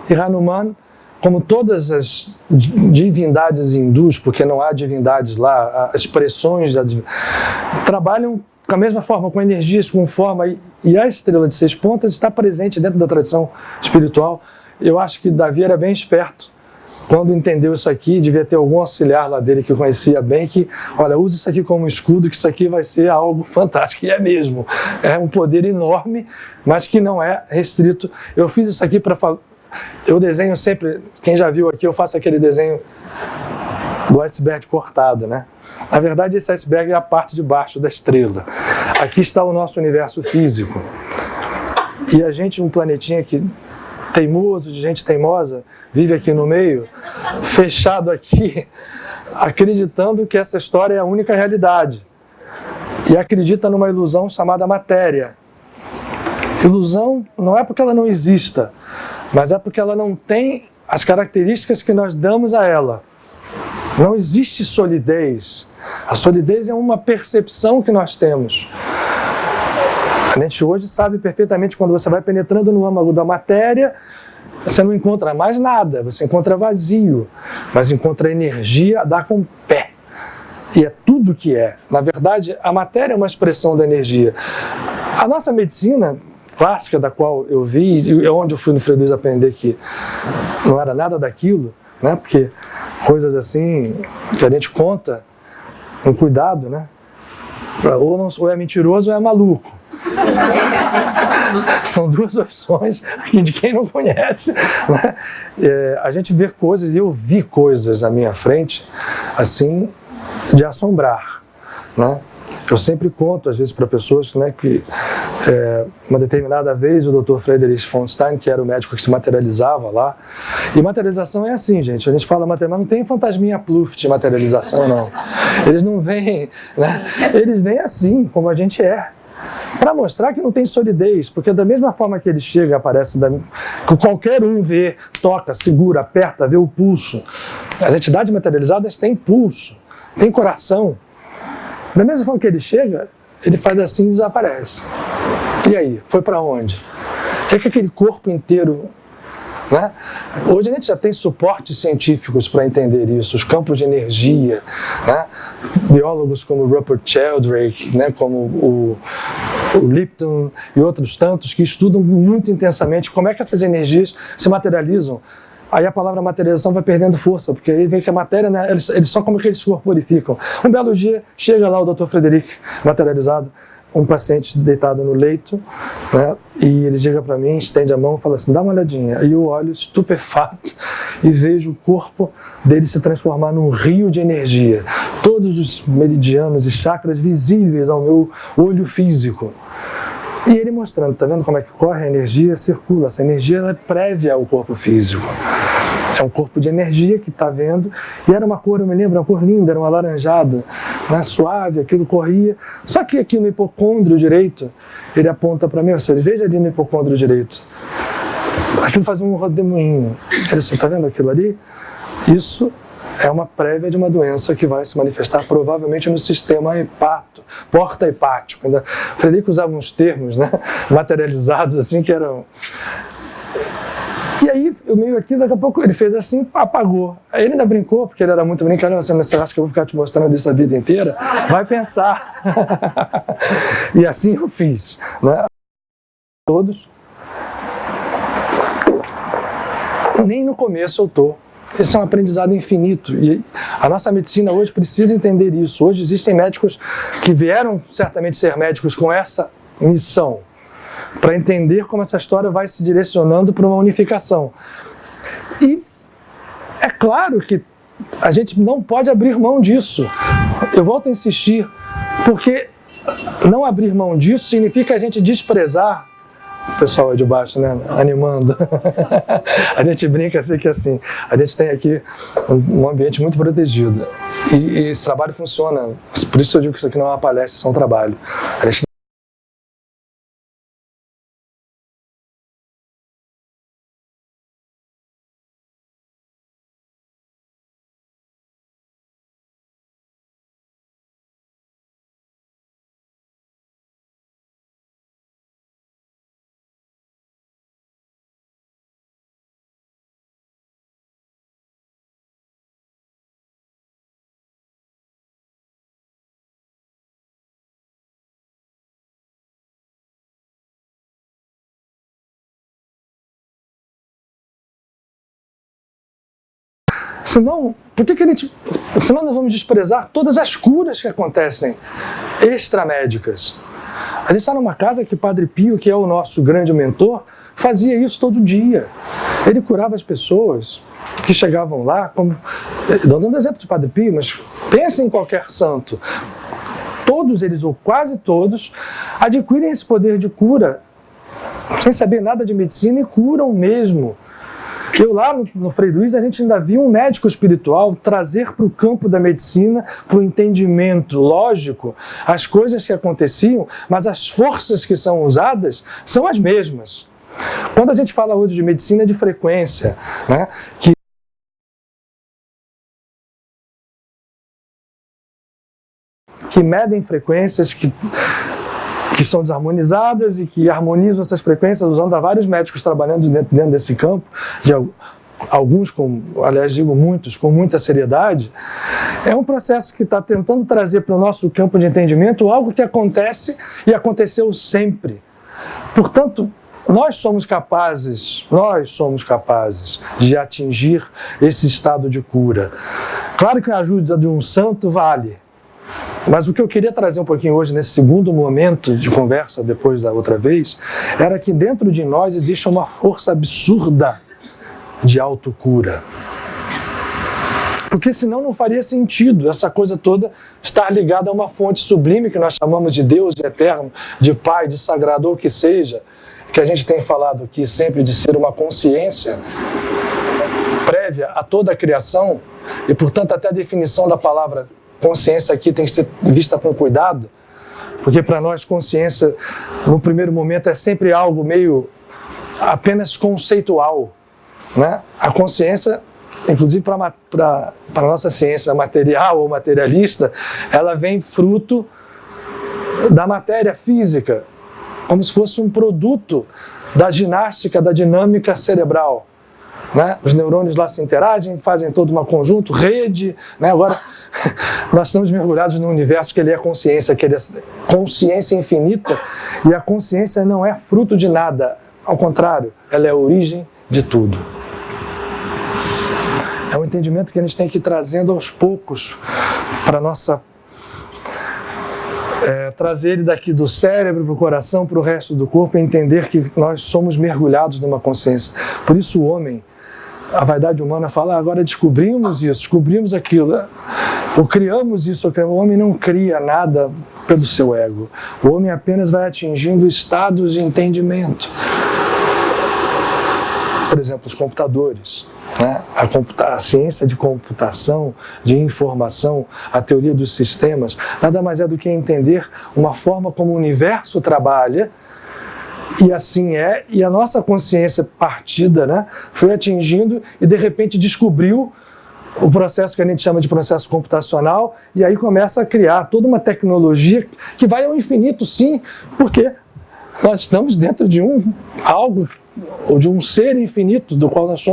E Hanuman, como todas as divindades hindus, porque não há divindades lá, as expressões da divindade, trabalham da mesma forma, com energias, com forma, e a estrela de 6 pontas está presente dentro da tradição espiritual. Eu acho que Davi era bem esperto quando entendeu isso aqui, devia ter algum auxiliar lá dele que conhecia bem, que, olha, use isso aqui como escudo, que isso aqui vai ser algo fantástico, e é mesmo. É um poder enorme, mas que não é restrito. Eu fiz isso aqui para falar, eu desenho sempre, quem já viu aqui, eu faço aquele desenho do iceberg cortado, né? Na verdade, esse iceberg é a parte de baixo da estrela. Aqui está o nosso universo físico. E a gente, um planetinha que teimoso, de gente teimosa, vive aqui no meio, fechado aqui, acreditando que essa história é a única realidade. E acredita numa ilusão chamada matéria. Ilusão não é porque ela não exista, mas é porque ela não tem as características que nós damos a ela. Não existe solidez. A solidez é uma percepção que nós temos. A gente hoje sabe perfeitamente, quando você vai penetrando no âmago da matéria, você não encontra mais nada, você encontra vazio, mas encontra energia a dar com o pé. E é tudo que é. Na verdade, a matéria é uma expressão da energia. A nossa medicina clássica, da qual eu vi, e onde eu fui no Frei Luiz aprender que não era nada daquilo, né? Porque coisas assim que a gente conta com cuidado, né? Ou é mentiroso ou é maluco. São duas opções de quem não conhece, né? A gente vê coisas, e eu vi coisas à minha frente, assim, de assombrar, né? Eu sempre conto, às vezes, para pessoas, né, que uma determinada vez o Dr. Friedrich von Stein, que era o médico que se materializava lá, e materialização é assim, gente, a gente fala materialização, não tem fantasminha pluft de materialização, não. Eles não vêm, né, eles vêm assim, como a gente é, para mostrar que não tem solidez, porque da mesma forma que ele chega, aparece, que qualquer um vê, toca, segura, aperta, vê o pulso. As entidades materializadas têm pulso, têm coração. Da mesma forma que ele chega, ele faz assim e desaparece. E aí? Foi para onde? O que é que aquele corpo inteiro... Né? Hoje a gente já tem suportes científicos para entender isso, os campos de energia, né? Biólogos como Rupert Sheldrake, né? Como o Lipton e outros tantos que estudam muito intensamente como é que essas energias se materializam. Aí a palavra materialização vai perdendo força, porque aí vem que a matéria, né, eles só como que eles se corporificam. Um belo dia, chega lá o Dr. Frederic, materializado, um paciente deitado no leito, né, e ele chega para mim, estende a mão e fala assim, dá uma olhadinha. Aí eu olho estupefato e vejo o corpo dele se transformar num rio de energia. Todos os meridianos e chakras visíveis ao meu olho físico. E ele mostrando, tá vendo como é que corre a energia, circula. Essa energia ela é prévia ao corpo físico. É um corpo de energia que está vendo. E era uma cor, eu me lembro, uma cor linda, era uma alaranjada, né, suave, aquilo corria. Só que aqui no hipocôndrio direito, ele aponta para mim, você veja ali no hipocôndrio direito. Aquilo faz um rodemoinho. Você está vendo aquilo ali? Isso é uma prévia de uma doença que vai se manifestar provavelmente no sistema porta hepático. O Frederico usava uns termos, né, materializados assim que eram... E aí, eu meio aqui, daqui a pouco ele fez assim, apagou. Aí ele ainda brincou, porque ele era muito brincalhão, você acha que eu vou ficar te mostrando isso a vida inteira? Vai pensar. E assim eu fiz, né? Todos. Nem no começo eu estou. Esse é um aprendizado infinito e a nossa medicina hoje precisa entender isso. Hoje existem médicos que vieram certamente ser médicos com essa missão, para entender como essa história vai se direcionando para uma unificação. E é claro que a gente não pode abrir mão disso. Eu volto a insistir, porque não abrir mão disso significa a gente desprezar. O pessoal aí de baixo, né, animando. A gente brinca assim que assim, a gente tem aqui um ambiente muito protegido. E esse trabalho funciona. Por isso eu digo que isso aqui não é uma palestra, isso é um trabalho. A gente senão, senão nós vamos desprezar todas as curas que acontecem extramédicas. A gente está numa casa que o Padre Pio, que é o nosso grande mentor, fazia isso todo dia. Ele curava as pessoas que chegavam lá, como, dando exemplo de Padre Pio, mas pense em qualquer santo. Todos eles, ou quase todos, adquirem esse poder de cura, sem saber nada de medicina, e curam mesmo. Eu lá no Frei Luiz, a gente ainda viu um médico espiritual trazer para o campo da medicina, para o entendimento lógico, as coisas que aconteciam, mas as forças que são usadas são as mesmas. Quando a gente fala hoje de medicina de frequência, né, que medem frequências que são desarmonizadas e que harmonizam essas frequências, usando há vários médicos trabalhando dentro desse campo, de alguns, aliás, digo muitos, com muita seriedade. É um processo que está tentando trazer para o nosso campo de entendimento algo que acontece e aconteceu sempre. Portanto, nós somos capazes de atingir esse estado de cura. Claro que a ajuda de um santo vale. Mas o que eu queria trazer um pouquinho hoje, nesse segundo momento de conversa, depois da outra vez, era que dentro de nós existe uma força absurda de autocura. Porque senão não faria sentido essa coisa toda estar ligada a uma fonte sublime que nós chamamos de Deus eterno, de Pai, de Sagrado, ou o que seja, que a gente tem falado aqui sempre de ser uma consciência prévia a toda a criação, e portanto até a definição da palavra consciência aqui tem que ser vista com cuidado, porque para nós consciência, no primeiro momento, é sempre algo meio apenas conceitual, né? A consciência, inclusive para a nossa ciência material ou materialista, ela vem fruto da matéria física, como se fosse um produto da ginástica, da dinâmica cerebral. Né? Os neurônios lá se interagem, fazem todo um conjunto, rede, né? Agora nós estamos mergulhados num universo que ele é consciência, que ele é consciência infinita, e a consciência não é fruto de nada, ao contrário, ela é a origem de tudo. É um entendimento que a gente tem que ir trazendo aos poucos para a nossa... trazer ele daqui do cérebro para o coração, para o resto do corpo, e entender que nós somos mergulhados numa consciência. Por isso o homem, a vaidade humana fala, agora descobrimos isso, descobrimos aquilo, ou criamos isso, o homem não cria nada pelo seu ego. O homem apenas vai atingindo estados de entendimento. Por exemplo, os computadores. Né? A ciência de computação, de informação, a teoria dos sistemas, nada mais é do que entender uma forma como o universo trabalha, e assim é, e a nossa consciência partida, né, foi atingindo e de repente descobriu o processo que a gente chama de processo computacional, e aí começa a criar toda uma tecnologia que vai ao infinito, sim, porque nós estamos dentro de algo, ou de um ser infinito, do qual nós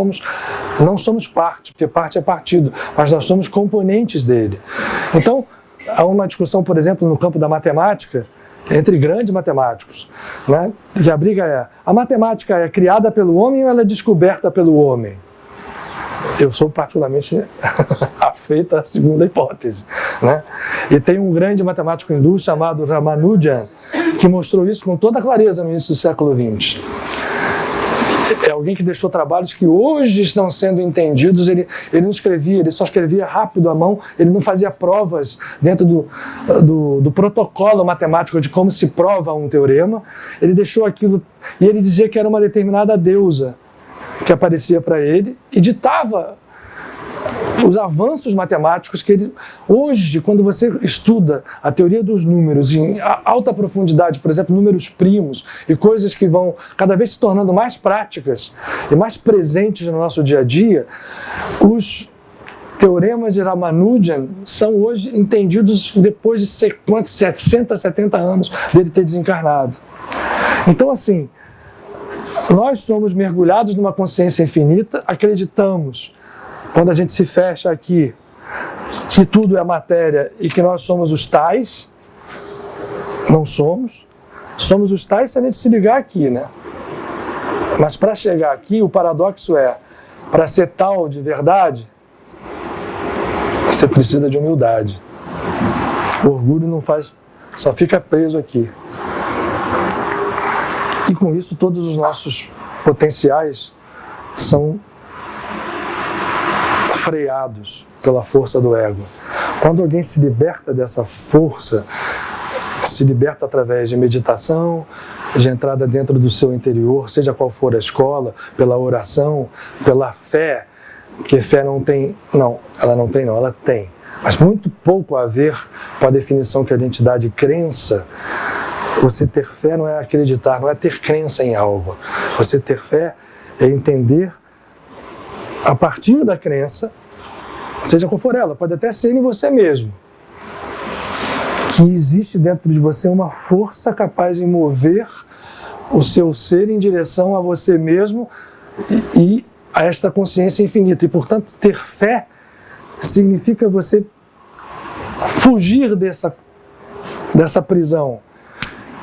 não somos parte, porque parte é partido, mas nós somos componentes dele. Então, há uma discussão, por exemplo, no campo da matemática, entre grandes matemáticos, né, que a briga é, a matemática é criada pelo homem ou ela é descoberta pelo homem? Eu sou particularmente afeito à segunda hipótese, né? E tem um grande matemático hindu chamado Ramanujan, que mostrou isso com toda clareza no início do século XX. É alguém que deixou trabalhos que hoje estão sendo entendidos. Ele não escrevia, ele só escrevia rápido à mão, ele não fazia provas dentro do protocolo matemático de como se prova um teorema. Ele deixou aquilo, e ele dizia que era uma determinada deusa que aparecia para ele e ditava os avanços matemáticos que ele... Hoje, quando você estuda a teoria dos números em alta profundidade, por exemplo, números primos e coisas que vão cada vez se tornando mais práticas e mais presentes no nosso dia a dia, os teoremas de Ramanujan são hoje entendidos depois de 60, 70 anos dele ter desencarnado. Então, assim, nós somos mergulhados numa consciência infinita, acreditamos, quando a gente se fecha aqui, que tudo é matéria e que nós somos os tais. Não somos. Somos os tais se a gente se ligar aqui, né? Mas para chegar aqui, o paradoxo é, para ser tal de verdade, você precisa de humildade. O orgulho não faz, só fica preso aqui. E com isso todos os nossos potenciais são freados pela força do ego. Quando alguém se liberta dessa força, se liberta através de meditação, de entrada dentro do seu interior, seja qual for a escola, pela oração, pela fé, porque fé não tem, ela tem, mas muito pouco a ver com a definição que a gente dá de crença. Você ter fé não é acreditar, não é ter crença em algo. Você ter fé é entender a partir da crença, seja qual for ela, pode até ser em você mesmo, que existe dentro de você uma força capaz de mover o seu ser em direção a você mesmo e a esta consciência infinita. E, portanto, ter fé significa você fugir dessa prisão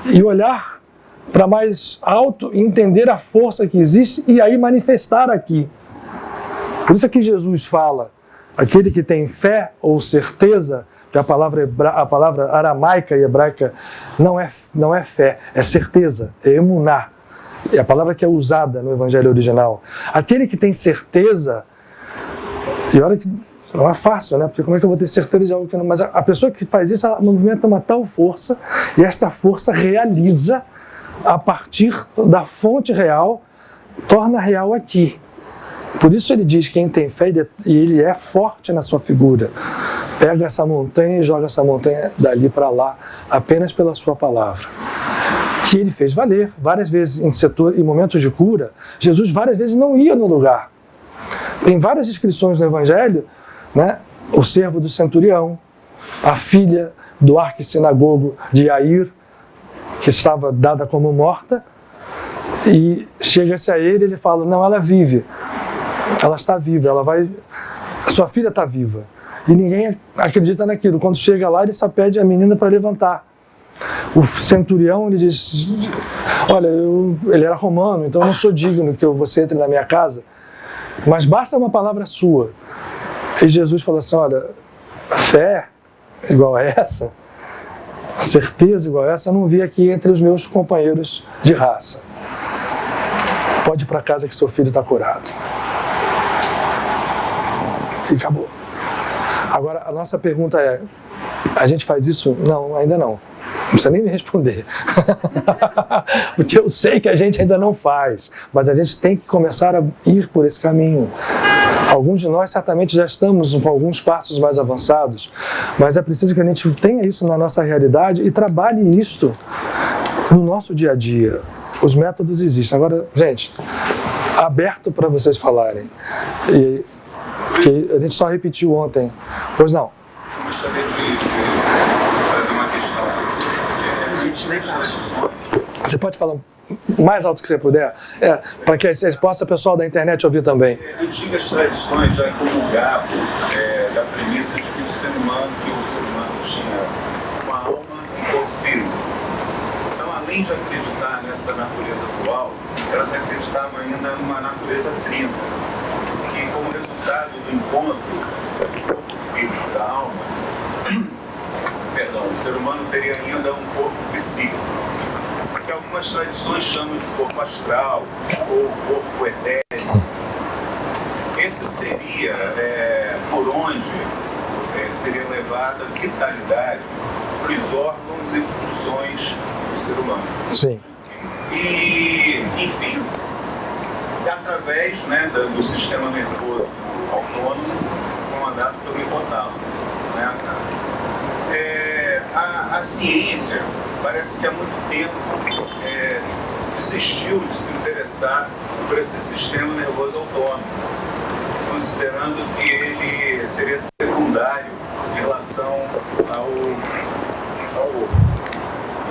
e olhar para mais alto e entender a força que existe e aí manifestar aqui. Por isso é que Jesus fala, aquele que tem fé ou certeza que a palavra aramaica e hebraica não é fé, é certeza, é emuná. É a palavra que é usada no evangelho original. Aquele que tem certeza, e olha que não é fácil, né? Porque como é que eu vou ter certeza de algo que não... Mas a pessoa que faz isso, ela movimenta uma tal força, e esta força realiza a partir da fonte real, torna real aqui. Por isso ele diz que quem tem fé, e ele é forte na sua figura, pega essa montanha e joga essa montanha dali para lá, apenas pela sua palavra. Que ele fez valer várias vezes em momentos de cura. Jesus várias vezes não ia no lugar. Tem várias descrições no Evangelho, né? O servo do centurião, a filha do arquissinagogo de Jair, que estava dada como morta, e chega-se a ele e ele fala, não, ela vive, ela está viva, sua filha está viva. E ninguém acredita naquilo. Quando chega lá, ele só pede a menina para levantar. O centurião, ele diz, olha, ele era romano, então eu não sou digno que você entre na minha casa, mas basta uma palavra sua. E Jesus falou assim, olha, fé igual a essa, certeza igual a essa, eu não vi aqui entre os meus companheiros de raça. Pode ir para casa que seu filho está curado. E acabou. Agora, a nossa pergunta é, a gente faz isso? Não, ainda não. Não precisa nem me responder. Porque eu sei que a gente ainda não faz, mas a gente tem que começar a ir por esse caminho. Alguns de nós certamente já estamos com alguns passos mais avançados, mas é preciso que a gente tenha isso na nossa realidade e trabalhe isto no nosso dia a dia. Os métodos existem. Agora, gente, aberto para vocês falarem. Porque a gente só repetiu ontem. Pois não? Você pode falar o mais alto que você puder? Para que vocês possam, o pessoal da internet ouvir também. Antigas tradições já comungavam da premissa de que o ser humano tinha uma alma e um corpo físico. Então, além de acreditar nessa natureza dual, elas acreditavam ainda numa natureza trina, que como resultado do encontro do corpo físico da alma, o ser humano teria ainda um corpo psíquico, que algumas tradições chamam de corpo astral ou corpo etérico. Esse seria por onde seria levada a vitalidade para os órgãos e funções do ser humano. Sim. E, enfim, através do sistema nervoso autônomo comandado pelo hipotálamo. A ciência parece que há muito tempo desistiu de se interessar por esse sistema nervoso autônomo, considerando que ele seria secundário em relação ao outro.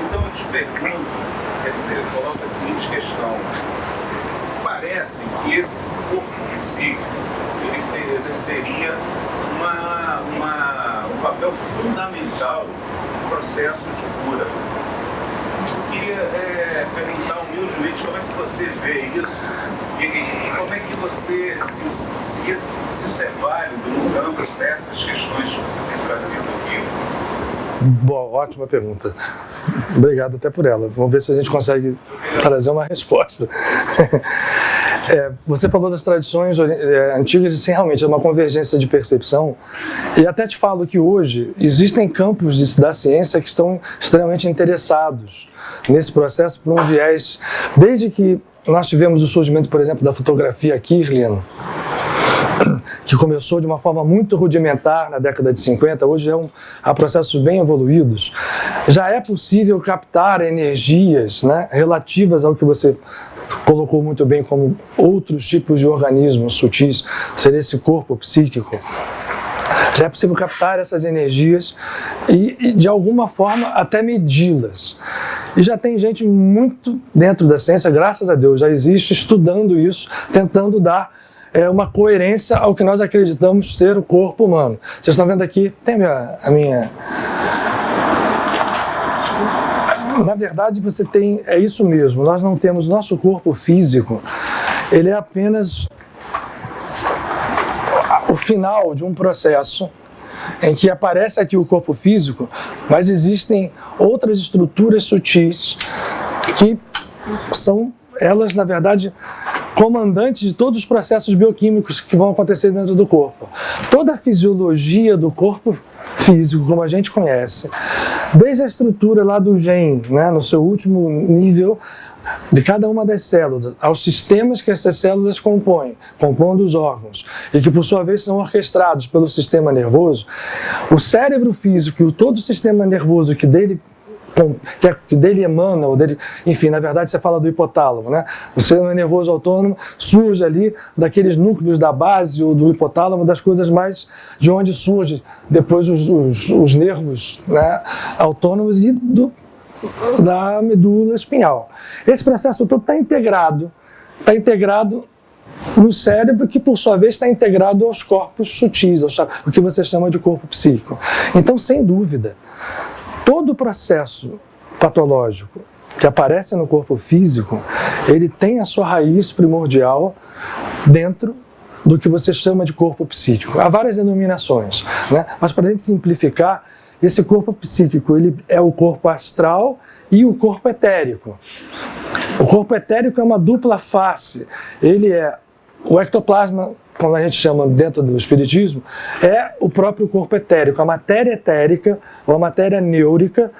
Então eu te pergunto, coloco a seguinte questão: parece que esse corpo psíquico ele exerceria um papel fundamental no processo de cura. Eu queria perguntar humildemente como é que você vê isso e como é que você, se isso é válido no campo dessas questões que você tem trazido aqui. Boa, ótima pergunta. Obrigado até por ela. Vamos ver se a gente consegue trazer uma resposta. Você falou das tradições antigas e realmente é uma convergência de percepção. E até te falo que hoje existem campos da ciência que estão extremamente interessados nesse processo por um viés. Desde que nós tivemos o surgimento, por exemplo, da fotografia Kirlian, que começou de uma forma muito rudimentar na década de 50, hoje há processos bem evoluídos. Já é possível captar energias, relativas ao que você colocou muito bem como outros tipos de organismos sutis, seria esse corpo psíquico. Já é possível captar essas energias e de alguma forma até medi-las. E já tem gente muito dentro da ciência, graças a Deus, já existe estudando isso, tentando dar uma coerência ao que nós acreditamos ser o corpo humano. Vocês estão vendo aqui, tem a minha... Na verdade, é isso mesmo, nós não temos nosso corpo físico, ele é apenas o final de um processo em que aparece aqui o corpo físico, mas existem outras estruturas sutis que são, elas, na verdade, comandantes de todos os processos bioquímicos que vão acontecer dentro do corpo. Toda a fisiologia do corpo físico, como a gente conhece, desde a estrutura lá do gene, né, no seu último nível, de cada uma das células, aos sistemas que essas células compõem, compondo os órgãos, e que por sua vez são orquestrados pelo sistema nervoso, o cérebro físico e todo o sistema nervoso que dele emana, ou dele, enfim, na verdade você fala do hipotálamo, né? O sistema nervoso autônomo surge ali daqueles núcleos da base ou do hipotálamo, das coisas mais de onde surge depois os nervos, né, autônomos e da medula espinhal. Esse processo todo está integrado no cérebro, que por sua vez está integrado aos corpos sutis, o que você chama de corpo psíquico. Então, sem dúvida, todo o processo patológico que aparece no corpo físico, ele tem a sua raiz primordial dentro do que você chama de corpo psíquico. Há várias denominações, né? Mas para a gente simplificar, esse corpo psíquico, ele é o corpo astral e o corpo etérico. O corpo etérico é uma dupla face. Ele é o ectoplasma, como a gente chama dentro do espiritismo, é o próprio corpo etérico, a matéria etérica ou a matéria neúrica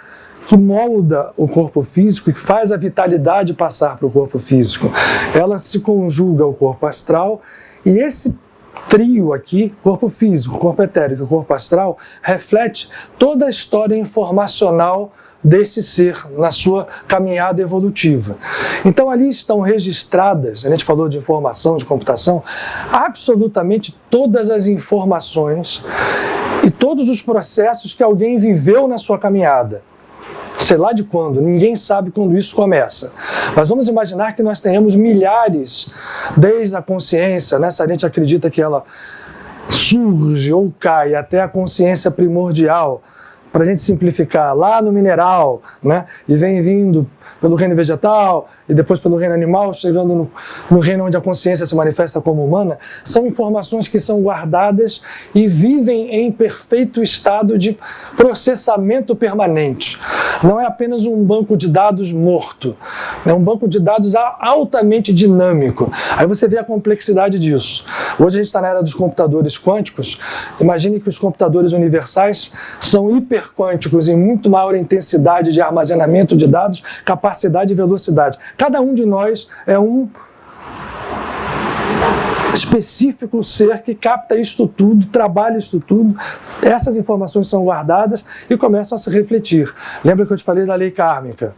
que molda o corpo físico e faz a vitalidade passar para o corpo físico. Ela se conjuga ao corpo astral e esse trio aqui, corpo físico, corpo etérico e corpo astral, reflete toda a história informacional desse ser na sua caminhada evolutiva. Então ali estão registradas, a gente falou de informação, de computação, absolutamente todas as informações e todos os processos que alguém viveu na sua caminhada. Sei lá de quando, ninguém sabe quando isso começa. Mas vamos imaginar que nós tenhamos milhares, desde a consciência, né? Se a gente acredita que ela surge ou cai até a consciência primordial, para a gente simplificar, lá no mineral, né? E vem vindo pelo reino vegetal e depois pelo reino animal, chegando no reino onde a consciência se manifesta como humana, são informações que são guardadas e vivem em perfeito estado de processamento permanente. Não é apenas um banco de dados morto, é um banco de dados altamente dinâmico. Aí você vê a complexidade disso. Hoje a gente está na era dos computadores quânticos. Imagine que os computadores universais são hiperquânticos em muito maior intensidade de armazenamento de dados, capacidade e velocidade. Cada um de nós é um específico ser que capta isto tudo, trabalha isto tudo. Essas informações são guardadas e começam a se refletir. Lembra que eu te falei da lei kármica?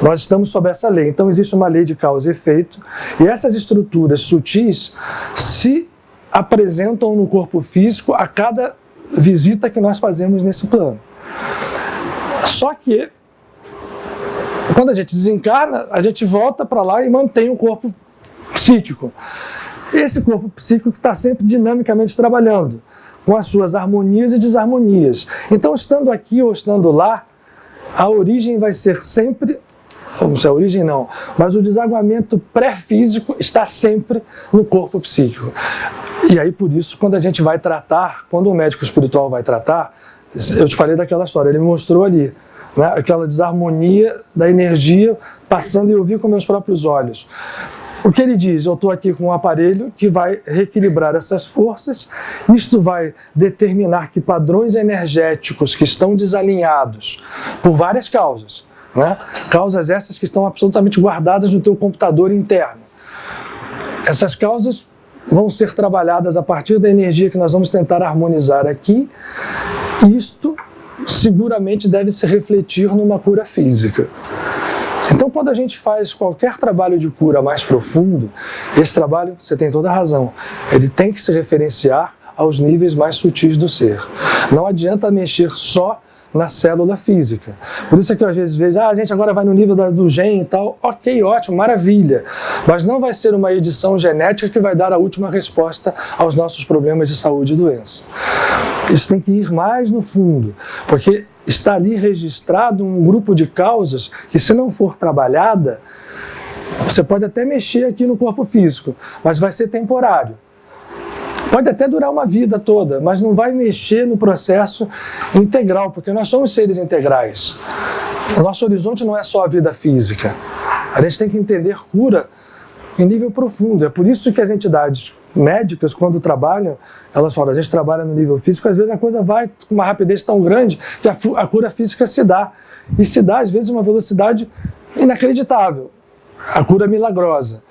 Nós estamos sob essa lei. Então existe uma lei de causa e efeito e essas estruturas sutis se apresentam no corpo físico a cada visita que nós fazemos nesse plano. Só que quando a gente desencarna, a gente volta para lá e mantém o corpo psíquico. Esse corpo psíquico está sempre dinamicamente trabalhando, com as suas harmonias e desarmonias. Então, estando aqui ou estando lá, a origem vai ser sempre, não sei, a origem não, mas o desaguamento pré-físico está sempre no corpo psíquico. E aí, por isso, quando a gente vai tratar, quando o médico espiritual vai tratar, eu te falei daquela história, ele me mostrou ali, né, aquela desarmonia da energia passando e eu vi com meus próprios olhos. O que ele diz? Eu estou aqui com um aparelho que vai reequilibrar essas forças, isto vai determinar que padrões energéticos que estão desalinhados por várias causas, né, causas essas que estão absolutamente guardadas no teu computador interno, essas causas vão ser trabalhadas a partir da energia que nós vamos tentar harmonizar aqui. Isto seguramente deve se refletir numa cura física. Então, quando a gente faz qualquer trabalho de cura mais profundo, esse trabalho, você tem toda a razão, ele tem que se referenciar aos níveis mais sutis do ser. Não adianta mexer só na célula física. Por isso é que eu às vezes vejo, a gente agora vai no nível do gene e tal, ok, ótimo, maravilha. Mas não vai ser uma edição genética que vai dar a última resposta aos nossos problemas de saúde e doença. Isso tem que ir mais no fundo, porque está ali registrado um grupo de causas que, se não for trabalhada, você pode até mexer aqui no corpo físico, mas vai ser temporário. Pode até durar uma vida toda, mas não vai mexer no processo integral, porque nós somos seres integrais. O nosso horizonte não é só a vida física. A gente tem que entender cura em nível profundo. É por isso que as entidades médicas, quando trabalham, elas falam, a gente trabalha no nível físico, às vezes a coisa vai com uma rapidez tão grande que a cura física se dá. E se dá, às vezes, uma velocidade inacreditável. A cura milagrosa.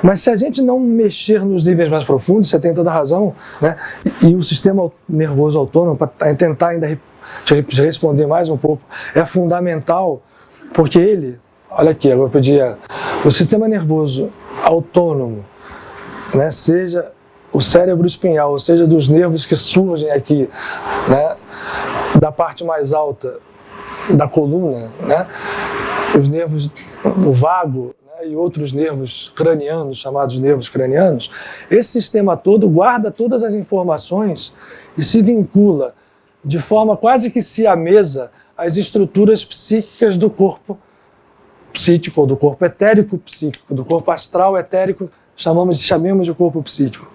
Mas se a gente não mexer nos níveis mais profundos, você tem toda a razão, né? E o sistema nervoso autônomo, para tentar ainda te responder mais um pouco, é fundamental, porque ele, olha aqui, agora eu pedia, o sistema nervoso autônomo, né, seja o cérebro espinhal, ou seja, dos nervos que surgem aqui, né, da parte mais alta da coluna, né, os nervos, o vago, e outros nervos cranianos, chamados nervos cranianos, esse sistema todo guarda todas as informações e se vincula de forma quase que siamesa às estruturas psíquicas do corpo psíquico, ou do corpo etérico psíquico, do corpo astral etérico, chamemos de corpo psíquico.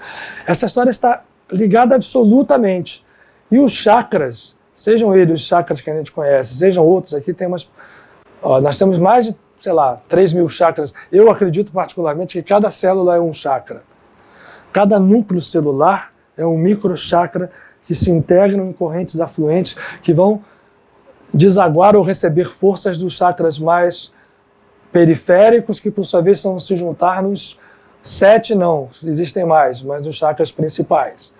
Essa história está ligada absolutamente. E os chakras, sejam eles os chakras que a gente conhece, sejam outros, aqui tem umas... nós temos mais de, sei lá, 3.000 chakras. Eu acredito particularmente que cada célula é um chakra. Cada núcleo celular é um microchakra que se integram em correntes afluentes que vão desaguar ou receber forças dos chakras mais periféricos, que por sua vez vão se juntar nos 7, não, existem mais, mas nos chakras principais.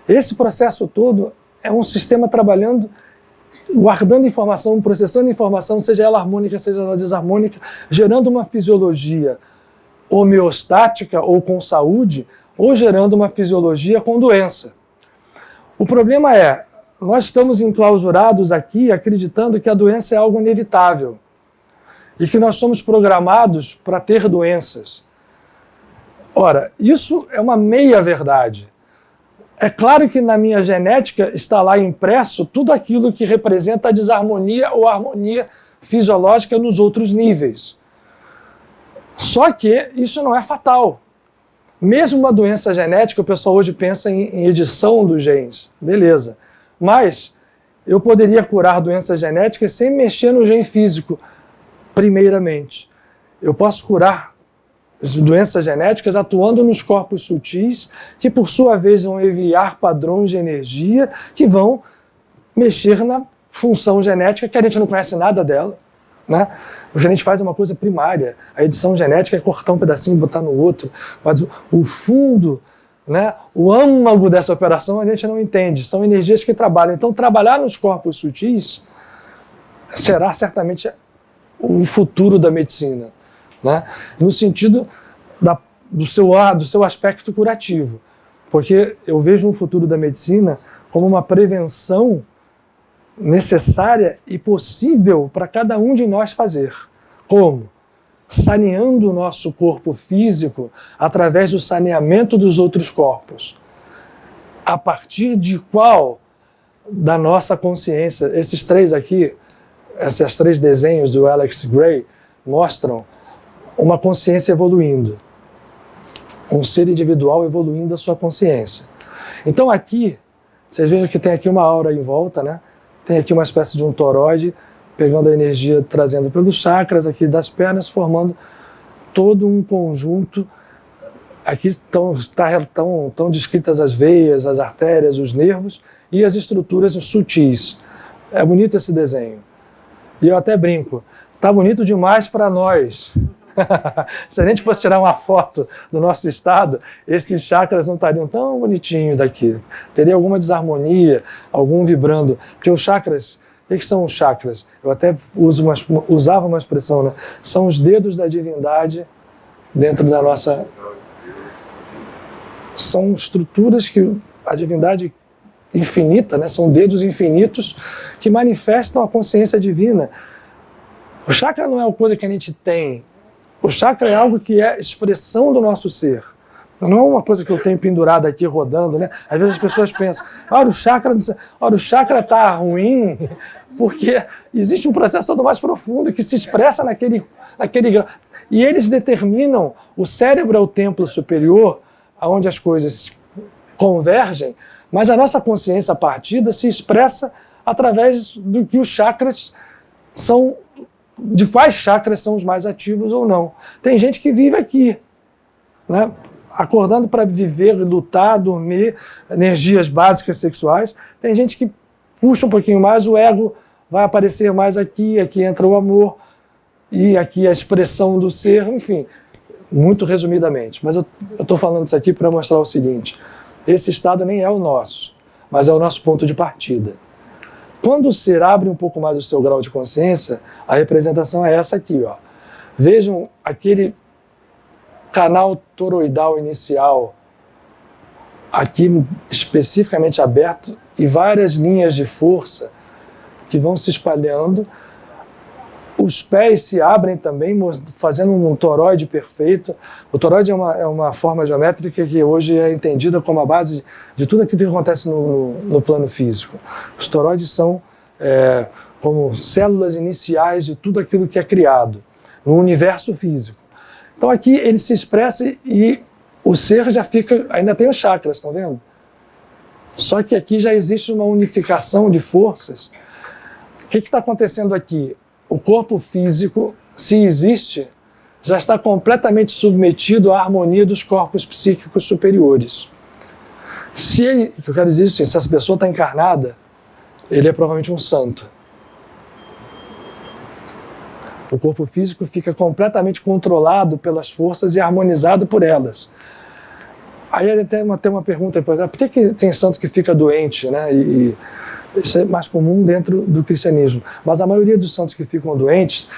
Esse processo todo é um sistema trabalhando, guardando informação, processando informação, seja ela harmônica, seja ela desarmônica, gerando uma fisiologia homeostática ou com saúde, ou gerando uma fisiologia com doença. O problema é, nós estamos enclausurados aqui acreditando que a doença é algo inevitável e que nós somos programados para ter doenças. Ora, isso é uma meia-verdade. É claro que na minha genética está lá impresso tudo aquilo que representa a desarmonia ou a harmonia fisiológica nos outros níveis. Só que isso não é fatal. Mesmo uma doença genética, o pessoal hoje pensa em edição dos genes. Beleza. Mas eu poderia curar doenças genéticas sem mexer no gene físico, primeiramente. Eu posso curar doenças genéticas atuando nos corpos sutis, que por sua vez vão enviar padrões de energia que vão mexer na função genética, que a gente não conhece nada dela, né? O que a gente faz é uma coisa primária. A edição genética é cortar um pedacinho e botar no outro, mas o fundo, né, o âmago dessa operação a gente não entende. São energias que trabalham. Então, trabalhar nos corpos sutis será certamente o futuro da medicina, né? No sentido do seu aspecto curativo, porque eu vejo um futuro da medicina como uma prevenção necessária e possível para cada um de nós fazer. Como? Saneando o nosso corpo físico através do saneamento dos outros corpos. A partir de qual? Da nossa consciência. Esses três aqui, esses 3 desenhos do Alex Gray mostram uma consciência evoluindo. Um ser individual evoluindo a sua consciência. Então aqui, vocês vejam que tem aqui uma aura em volta, né? Tem aqui uma espécie de um toroide, pegando a energia, trazendo pelos chakras aqui das pernas, formando todo um conjunto. Aqui estão descritas as veias, as artérias, os nervos e as estruturas sutis. É bonito esse desenho. E eu até brinco, tá bonito demais para nós. Se a gente fosse tirar uma foto do nosso estado, esses chakras não estariam tão bonitinhos daqui. Teria alguma desarmonia, algum vibrando. Porque os chakras, o que são os chakras? Eu até usava uma expressão, né? São os dedos da divindade dentro da nossa... São estruturas que a divindade infinita, né? São dedos infinitos que manifestam a consciência divina. O chakra não é uma coisa que a gente tem. O chakra é algo que é expressão do nosso ser. Não é uma coisa que eu tenho pendurada aqui rodando, né? Às vezes as pessoas pensam, o chakra está ruim, porque existe um processo todo mais profundo que se expressa naquele grau. E eles determinam, o cérebro é o templo superior, onde as coisas convergem, mas a nossa consciência partida se expressa através do que os chakras são, de quais chakras são os mais ativos ou não. Tem gente que vive aqui, né? Acordando para viver, lutar, dormir, energias básicas sexuais. Tem gente que puxa um pouquinho mais, o ego vai aparecer mais aqui, aqui entra o amor, e aqui a expressão do ser, enfim, muito resumidamente. Mas eu estou falando isso aqui para mostrar o seguinte: esse estado nem é o nosso, mas é o nosso ponto de partida. Quando o ser abre um pouco mais o seu grau de consciência, a representação é essa aqui, ó. Vejam aquele canal toroidal inicial, aqui especificamente aberto, e várias linhas de força que vão se espalhando. Os pés se abrem também, fazendo um toroide perfeito. O toroide é uma forma geométrica que hoje é entendida como a base de tudo aquilo que acontece no plano físico. Os toroides são como células iniciais de tudo aquilo que é criado no universo físico. Então aqui ele se expressa e o ser já fica, ainda tem os chakras, estão vendo? Só que aqui já existe uma unificação de forças. O que está acontecendo aqui? O corpo físico, se existe, já está completamente submetido à harmonia dos corpos psíquicos superiores. O que eu quero dizer é assim, se essa pessoa está encarnada, ele é provavelmente um santo. O corpo físico fica completamente controlado pelas forças e harmonizado por elas. Aí tem uma pergunta, por que tem santo que fica doente, né? E isso é mais comum dentro do cristianismo. Mas a maioria dos santos que ficam doentes,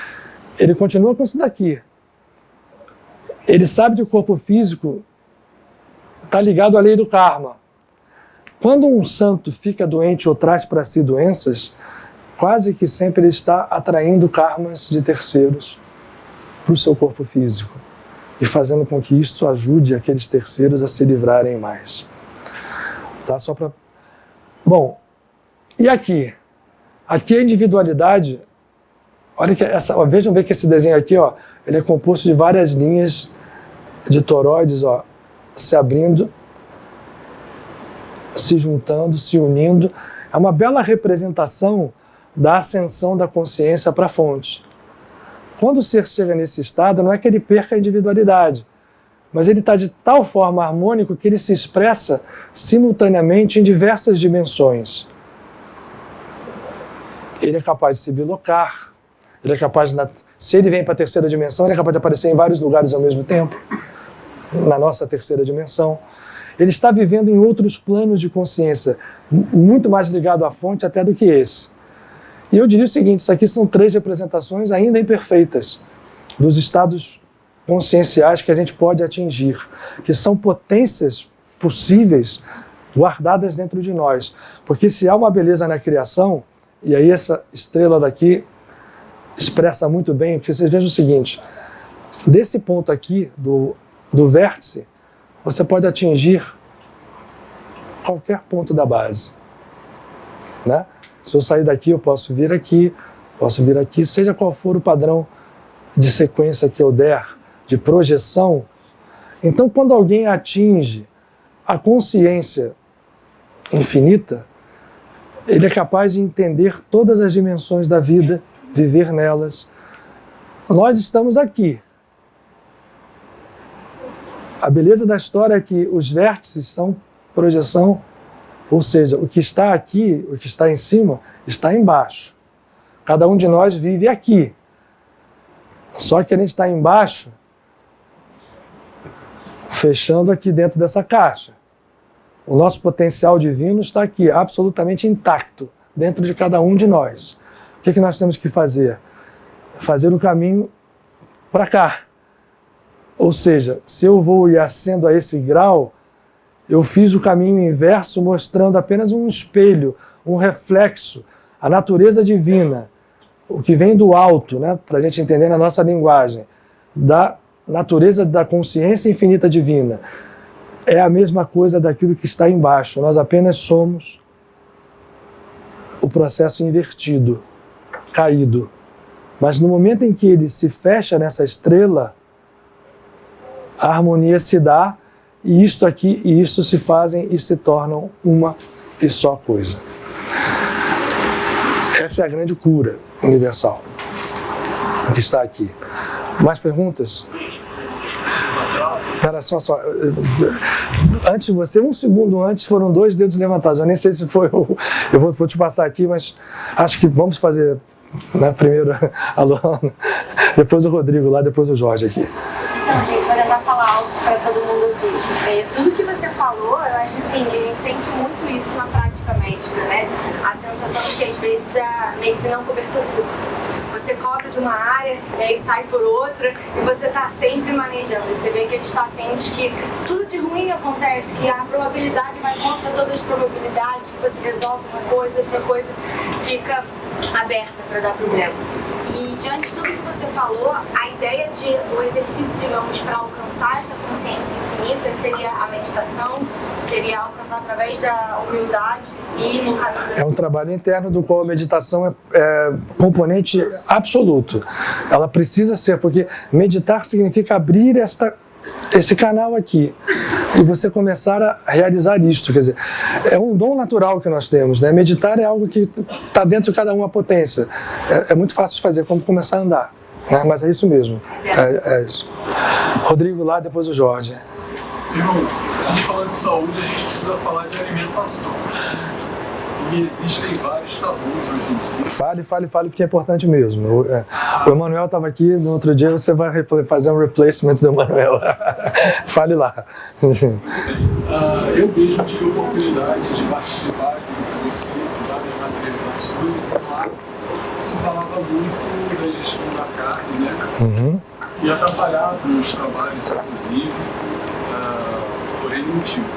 ele continua com isso daqui. Ele sabe que o corpo físico está ligado à lei do karma. Quando um santo fica doente ou traz para si doenças, quase que sempre ele está atraindo karmas de terceiros para o seu corpo físico e fazendo com que isso ajude aqueles terceiros a se livrarem mais. Tá? Só para... Bom, e aqui? Aqui a individualidade, olha que vejam bem que esse desenho aqui, ó, ele é composto de várias linhas de toroides, ó, se abrindo, se juntando, se unindo. É uma bela representação da ascensão da consciência para a fonte. Quando o ser chega nesse estado, não é que ele perca a individualidade, mas ele está de tal forma harmônico que ele se expressa simultaneamente em diversas dimensões. Ele é capaz de se bilocar, ele é capaz de, se ele vem para a terceira dimensão, ele é capaz de aparecer em vários lugares ao mesmo tempo, na nossa terceira dimensão. Ele está vivendo em outros planos de consciência, muito mais ligado à fonte até do que esse. E eu diria o seguinte, isso aqui são 3 representações ainda imperfeitas dos estados conscienciais que a gente pode atingir, que são potências possíveis guardadas dentro de nós. Porque se há uma beleza na criação, e aí essa estrela daqui expressa muito bem, porque vocês vejam o seguinte, desse ponto aqui, do vértice, você pode atingir qualquer ponto da base, né? Se eu sair daqui, eu posso vir aqui, seja qual for o padrão de sequência que eu der, de projeção. Então, quando alguém atinge a consciência infinita, ele é capaz de entender todas as dimensões da vida, viver nelas. Nós estamos aqui. A beleza da história é que os vértices são projeção, ou seja, o que está aqui, o que está em cima, está embaixo. Cada um de nós vive aqui. Só que a gente está embaixo, fechando aqui dentro dessa caixa. O nosso potencial divino está aqui, absolutamente intacto, dentro de cada um de nós. O que nós temos que fazer? Fazer o caminho para cá. Ou seja, se eu vou e ascendo a esse grau, eu fiz o caminho inverso mostrando apenas um espelho, um reflexo, a natureza divina, o que vem do alto, né, para a gente entender na nossa linguagem, da natureza da consciência infinita divina. É a mesma coisa daquilo que está embaixo. Nós apenas somos o processo invertido, caído. Mas no momento em que ele se fecha nessa estrela, a harmonia se dá e isto aqui e isto se fazem e se tornam uma e só coisa. Essa é a grande cura universal que está aqui. Mais perguntas? Espera só. Antes de você, um segundo antes, foram 2 dedos levantados. Eu nem sei se foi o... Eu vou te passar aqui, mas acho que vamos fazer, né, primeiro a Luana, depois o Rodrigo lá, depois o Jorge aqui. Então, gente, vou tentar falar algo para todo mundo ouvir. Tudo que você falou, eu acho assim, que a gente sente muito isso na prática médica, né? A sensação de que às vezes a medicina é um cobertor curto. Você cobre de uma área e aí sai por outra e você está sempre manejando. E você vê aqueles pacientes que tudo de ruim acontece, que a probabilidade vai contra todas as probabilidades, que você resolve uma coisa, outra coisa fica aberta para dar problema. E diante de tudo que você falou, a ideia de o exercício, digamos, para alcançar essa consciência infinita seria a meditação, seria alcançar através da humildade e no caminho da... É um trabalho interno do qual a meditação é componente absoluto. Ela precisa ser, porque meditar significa abrir esse canal aqui e você começar a realizar isto, quer dizer, é um dom natural que nós temos, né? Meditar é algo que está dentro de cada um a potência, é muito fácil de fazer, como começar a andar, né? Mas é isso mesmo, é isso. Rodrigo lá, depois o Jorge. Irmão, a gente falando de saúde, a gente precisa falar de alimentação. E existem vários tabus hoje em dia. Fale, porque é importante mesmo. O Emanuel estava aqui, no outro dia você vai fazer um replacement do Emanuel. Fale lá. Eu mesmo tive a oportunidade de participar de você, de várias materializações, e lá se falava muito da gestão da carne, né? Uhum. E atrapalhava os trabalhos, inclusive, por N motivos.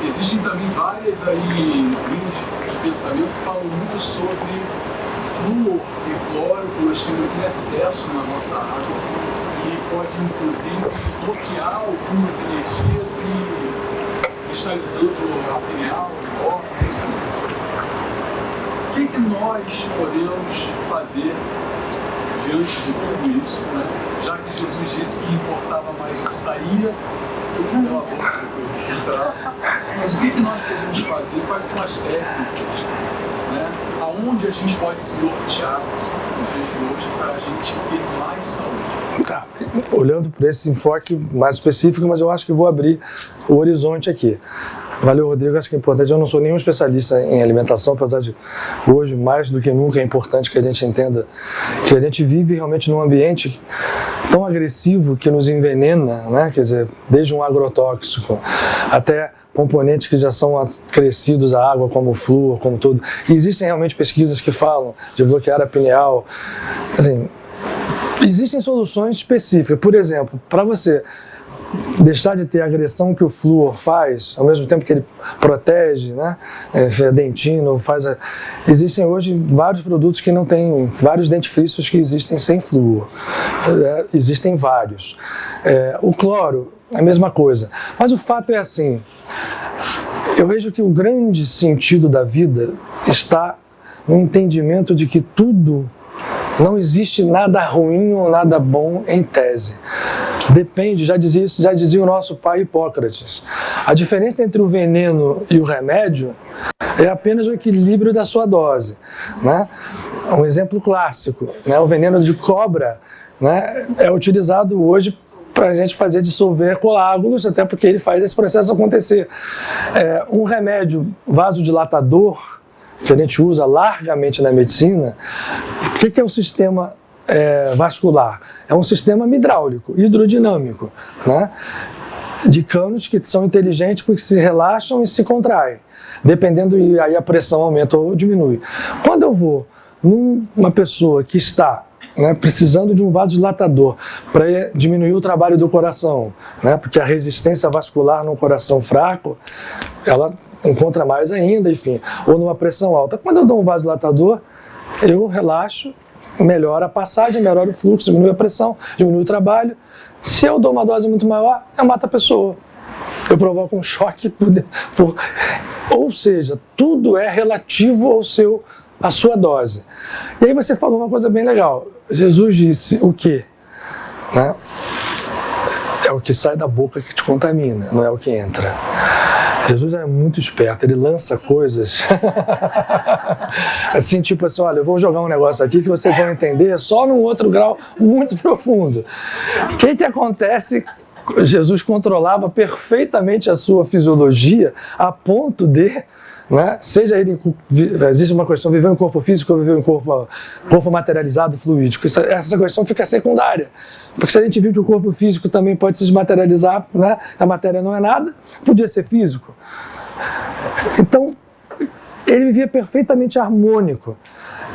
Existem também várias linhas de pensamento que falam muito sobre flúor e cloro que nós temos em excesso na nossa água e pode, inclusive, bloquear algumas energias e cristalizando a pineal, órgãos, enfim. O que nós podemos fazer diante de tudo isso, né? Já que Jesus disse que importava mais o que saía pela boca do que entrava. Mas o que nós podemos fazer? Quais são as técnicas? Né? Aonde a gente pode se nortear nos dias de hoje para a gente ter mais saúde? Tá. Olhando por esse enfoque mais específico, mas eu acho que vou abrir o horizonte aqui. Valeu, Rodrigo, acho que é importante. Eu não sou nenhum especialista em alimentação, apesar de hoje, mais do que nunca, é importante que a gente entenda que a gente vive realmente num ambiente tão agressivo que nos envenena, né? Quer dizer, desde um agrotóxico até componentes que já são acrescidos à água, como o flúor, como tudo. E existem realmente pesquisas que falam de bloquear a pineal. Assim, existem soluções específicas. Por exemplo, para você deixar de ter a agressão que o flúor faz, ao mesmo tempo que ele protege, né? Dentino, existem hoje vários produtos que não têm, vários dentifrícios que existem sem flúor. Existem vários. O cloro, a mesma coisa. Mas o fato é assim, eu vejo que o grande sentido da vida está no entendimento de que tudo, não existe nada ruim ou nada bom em tese. Depende, já dizia o nosso pai Hipócrates. A diferença entre o veneno e o remédio é apenas o equilíbrio da sua dose, né? Um exemplo clássico, né? O veneno de cobra, né, é utilizado hoje para a gente fazer dissolver coágulos, até porque ele faz esse processo acontecer. Um remédio vasodilatador, que a gente usa largamente na medicina, o que é o sistema vascular? É um sistema hidráulico, hidrodinâmico, né? De canos que são inteligentes porque se relaxam e se contraem, dependendo, e aí a pressão aumenta ou diminui. Quando eu vou numa pessoa que está, né, precisando de um vasodilatador para diminuir o trabalho do coração, né, porque a resistência vascular num coração fraco, ela encontra mais ainda, enfim, ou numa pressão alta. Quando eu dou um vasodilatador, eu relaxo, melhora a passagem, melhora o fluxo, diminui a pressão, diminui o trabalho. Se eu dou uma dose muito maior, eu mato a pessoa. Eu provoco um choque. Ou seja, tudo é relativo à sua dose. E aí você falou uma coisa bem legal. Jesus disse o quê? Né? é o que sai da boca que te contamina, não é o que entra. Jesus era muito esperto, ele lança coisas assim, tipo assim, olha, eu vou jogar um negócio aqui que vocês vão entender só num outro grau muito profundo. O que acontece? Jesus controlava perfeitamente a sua fisiologia a ponto de, né, seja ele, existe uma questão, viver em corpo físico ou viver em corpo materializado, fluídico, essa questão fica secundária, porque se a gente viu que o corpo físico também pode se desmaterializar, né, a matéria não é nada, podia ser físico. Então, ele vivia perfeitamente harmônico,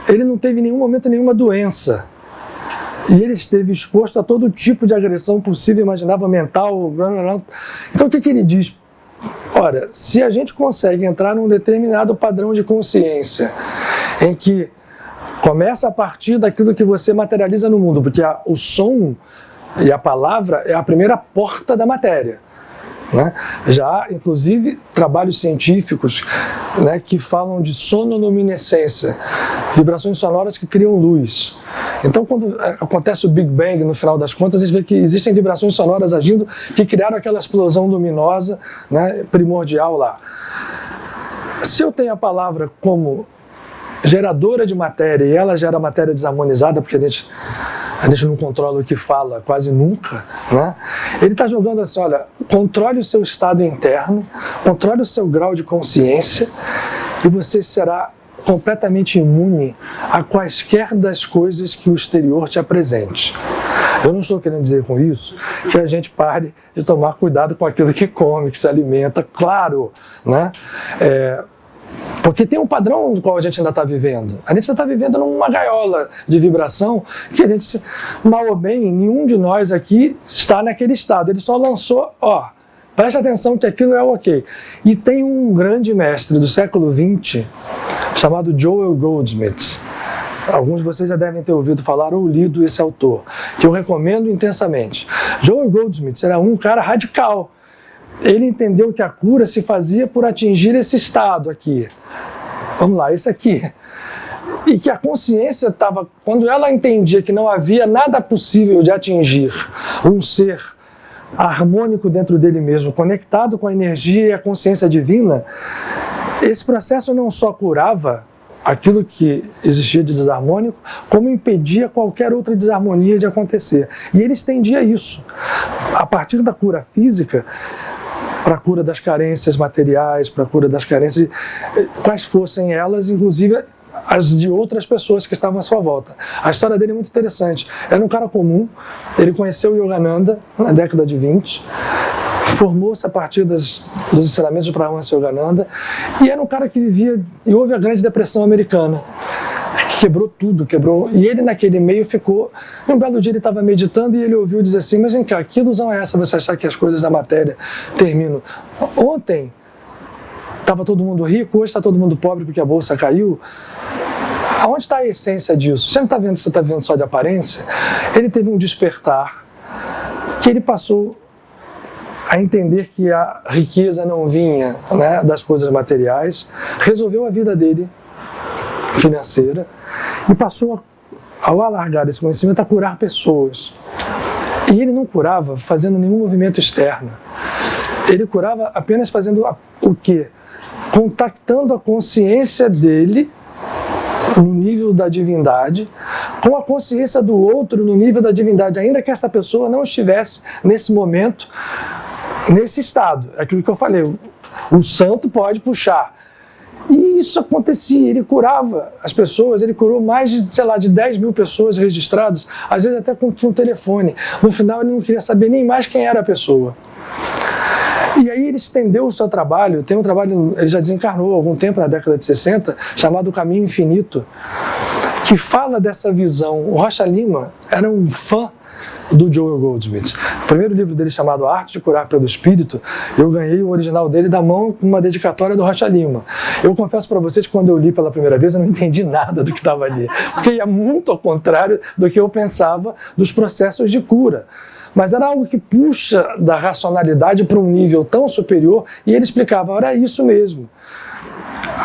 ele não teve em nenhum momento nenhuma doença, e ele esteve exposto a todo tipo de agressão possível, imaginável, mental. Então o que ele diz? Ora, se a gente consegue entrar num determinado padrão de consciência, em que começa a partir daquilo que você materializa no mundo, porque o som e a palavra é a primeira porta da matéria. Né? Já há, inclusive, trabalhos científicos, né, que falam de sonoluminescência, vibrações sonoras que criam luz. Então, quando acontece o Big Bang, no final das contas, a gente vê que existem vibrações sonoras agindo que criaram aquela explosão luminosa, né, primordial lá. Se eu tenho a palavra como geradora de matéria e ela gera matéria desarmonizada, porque a gente não controla o que fala quase nunca, né? Ele está jogando assim, olha, controle o seu estado interno, controle o seu grau de consciência e você será completamente imune a quaisquer das coisas que o exterior te apresente. Eu não estou querendo dizer com isso que a gente pare de tomar cuidado com aquilo que come, que se alimenta, claro, né? Porque tem um padrão no qual a gente ainda está vivendo. A gente ainda está vivendo numa gaiola de vibração que a gente, mal ou bem, nenhum de nós aqui está naquele estado. Ele só lançou, ó, preste atenção que aquilo é ok. E tem um grande mestre do século XX, chamado Joel Goldsmith. Alguns de vocês já devem ter ouvido falar ou lido esse autor, que eu recomendo intensamente. Joel Goldsmith era um cara radical. Ele entendeu que a cura se fazia por atingir esse estado aqui. Vamos lá, esse aqui. E que a consciência estava, quando ela entendia que não havia nada possível de atingir um ser harmônico dentro dele mesmo, conectado com a energia e a consciência divina, esse processo não só curava aquilo que existia de desarmônico, como impedia qualquer outra desarmonia de acontecer. E ele estendia isso. A partir da cura física, para a cura das carências materiais, para a cura das carências, quais fossem elas, inclusive as de outras pessoas que estavam à sua volta. A história dele é muito interessante. Era um cara comum, ele conheceu Yogananda na década de 20, formou-se a partir dos ensinamentos de Paramahansa Yogananda, e era um cara que vivia, e houve a Grande Depressão Americana, que quebrou tudo, e ele naquele meio ficou, e um belo dia ele estava meditando e ele ouviu dizer assim, mas vem cá, que ilusão é essa você achar que as coisas da matéria terminam? Ontem estava todo mundo rico, hoje está todo mundo pobre porque a bolsa caiu. Aonde está a essência disso? Você não está vendo que você está vendo só de aparência? Ele teve um despertar, que ele passou a entender que a riqueza não vinha, né, das coisas materiais, resolveu a vida dele financeira e passou, ao alargar esse conhecimento, a curar pessoas. E ele não curava fazendo nenhum movimento externo. Ele curava apenas fazendo o quê? Contactando a consciência dele no nível da divindade, com a consciência do outro no nível da divindade, ainda que essa pessoa não estivesse nesse momento, nesse estado. É aquilo que eu falei, o santo pode puxar. E isso acontecia, ele curava as pessoas, ele curou mais de, sei lá, de 10 mil pessoas registradas, às vezes até com um telefone. No final ele não queria saber nem mais quem era a pessoa. E aí ele estendeu o seu trabalho, tem um trabalho, ele já desencarnou há algum tempo, na década de 60, chamado Caminho Infinito, que fala dessa visão. O Rocha Lima era um fã do Joel Goldsmith. O primeiro livro dele, chamado A Arte de Curar pelo Espírito, eu ganhei o original dele da mão com uma dedicatória do Rocha Lima. Eu confesso para vocês que quando eu li pela primeira vez eu não entendi nada do que estava ali, porque ia muito ao contrário do que eu pensava dos processos de cura. Mas era algo que puxa da racionalidade para um nível tão superior, e ele explicava, ora, é isso mesmo.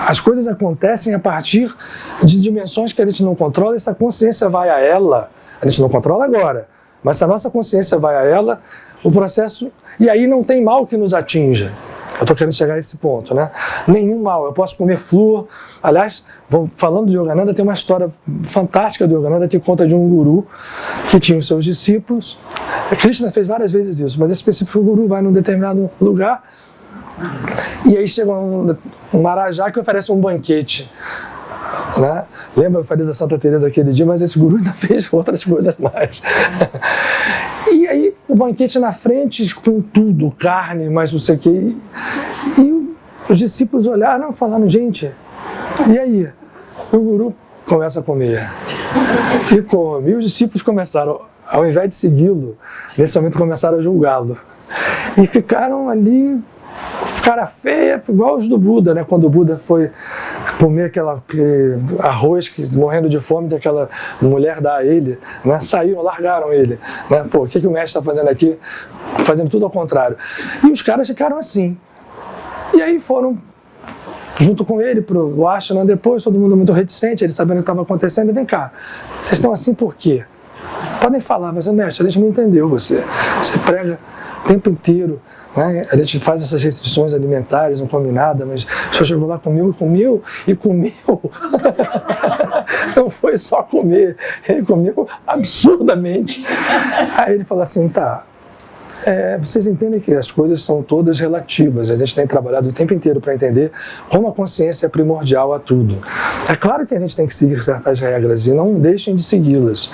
As coisas acontecem a partir de dimensões que a gente não controla, essa consciência vai a ela, a gente não controla agora, mas se a nossa consciência vai a ela, o processo, e aí não tem mal que nos atinja. Eu estou querendo chegar a esse ponto, né? Nenhum mal. Eu posso comer flúor. Aliás, falando de Yogananda, tem uma história fantástica do Yogananda que conta de um guru que tinha os seus discípulos. Krishna fez várias vezes isso, mas esse específico guru vai num determinado lugar e aí chega um marajá que oferece um banquete. Né? Lembra, eu falei da Santa Teresa daquele dia, mas esse guru ainda fez outras coisas mais. E aí o banquete na frente com tudo, carne, mais não sei o que. E os discípulos olharam e falaram, gente, e aí? O guru começa a comer. E come. E os discípulos começaram, ao invés de segui-lo, nesse momento começaram a julgá-lo. E ficaram ali, cara feia, igual os do Buda, né? Quando o Buda foi comer aquele arroz morrendo de fome que aquela mulher dá a ele, né? Saíram, largaram ele, né? Pô, o que o mestre está fazendo aqui? Fazendo tudo ao contrário. E os caras ficaram assim. E aí foram junto com ele para o Ashram depois, todo mundo muito reticente, ele sabendo o que estava acontecendo. E vem cá, vocês estão assim por quê? Podem falar, mas mestre, a gente não entendeu você. Você prega o tempo inteiro, né? A gente faz essas restrições alimentares, não come nada, mas o senhor chegou lá, comeu. Não foi só comer, ele comeu absurdamente. Aí ele falou assim, tá, vocês entendem que as coisas são todas relativas, a gente tem trabalhado o tempo inteiro para entender como a consciência é primordial a tudo. É claro que a gente tem que seguir certas regras e não deixem de segui-las,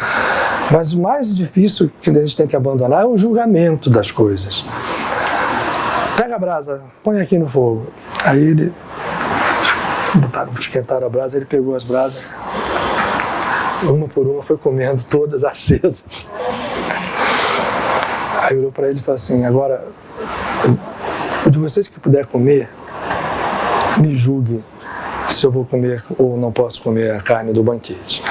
mas o mais difícil que a gente tem que abandonar é o julgamento das coisas. Pega a brasa, põe aqui no fogo. Aí ele esquentaram a brasa, ele pegou as brasas, uma por uma foi comendo, todas acesas. Aí olhou para ele e falou assim, agora, o de vocês que puder comer, me julgue se eu vou comer ou não posso comer a carne do banquete.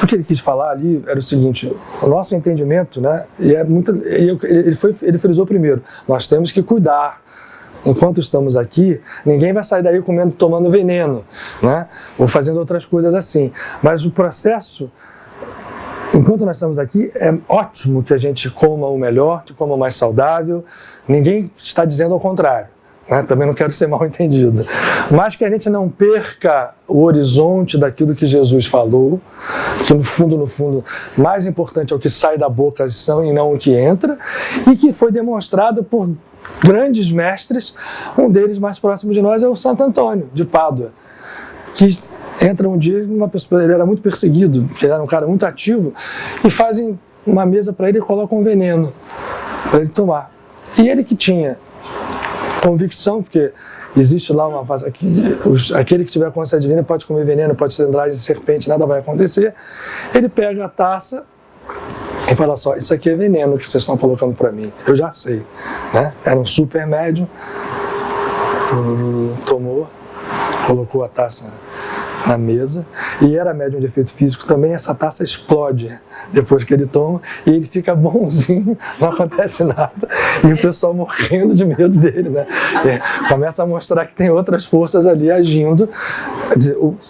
O que ele quis falar ali era o seguinte, o nosso entendimento, né, ele frisou primeiro, nós temos que cuidar. Enquanto estamos aqui, ninguém vai sair daí comendo, tomando veneno, né, ou fazendo outras coisas assim. Mas o processo, enquanto nós estamos aqui, é ótimo que a gente coma o melhor, que coma o mais saudável. Ninguém está dizendo ao contrário, né? Também não quero ser mal entendido. Mas que a gente não perca o horizonte daquilo que Jesus falou, que no fundo, mais importante é o que sai da boca e não o que entra, e que foi demonstrado por grandes mestres. Um deles mais próximo de nós é o Santo Antônio, de Pádua, que entra um dia, uma pessoa, ele era muito perseguido, ele era um cara muito ativo, e fazem uma mesa para ele e colocam um veneno para ele tomar. E ele que tinha convicção, porque existe lá uma aquele que tiver consciência divina pode comer veneno, pode ser andar de serpente, nada vai acontecer. Ele pega a taça e fala só, isso aqui é veneno que vocês estão colocando para mim, eu já sei, né? Era um super médium, tomou, colocou a taça na mesa, e era médium de efeito físico também, essa taça explode depois que ele toma, e ele fica bonzinho, não acontece nada, e o pessoal morrendo de medo dele, né? Começa a mostrar que tem outras forças ali agindo.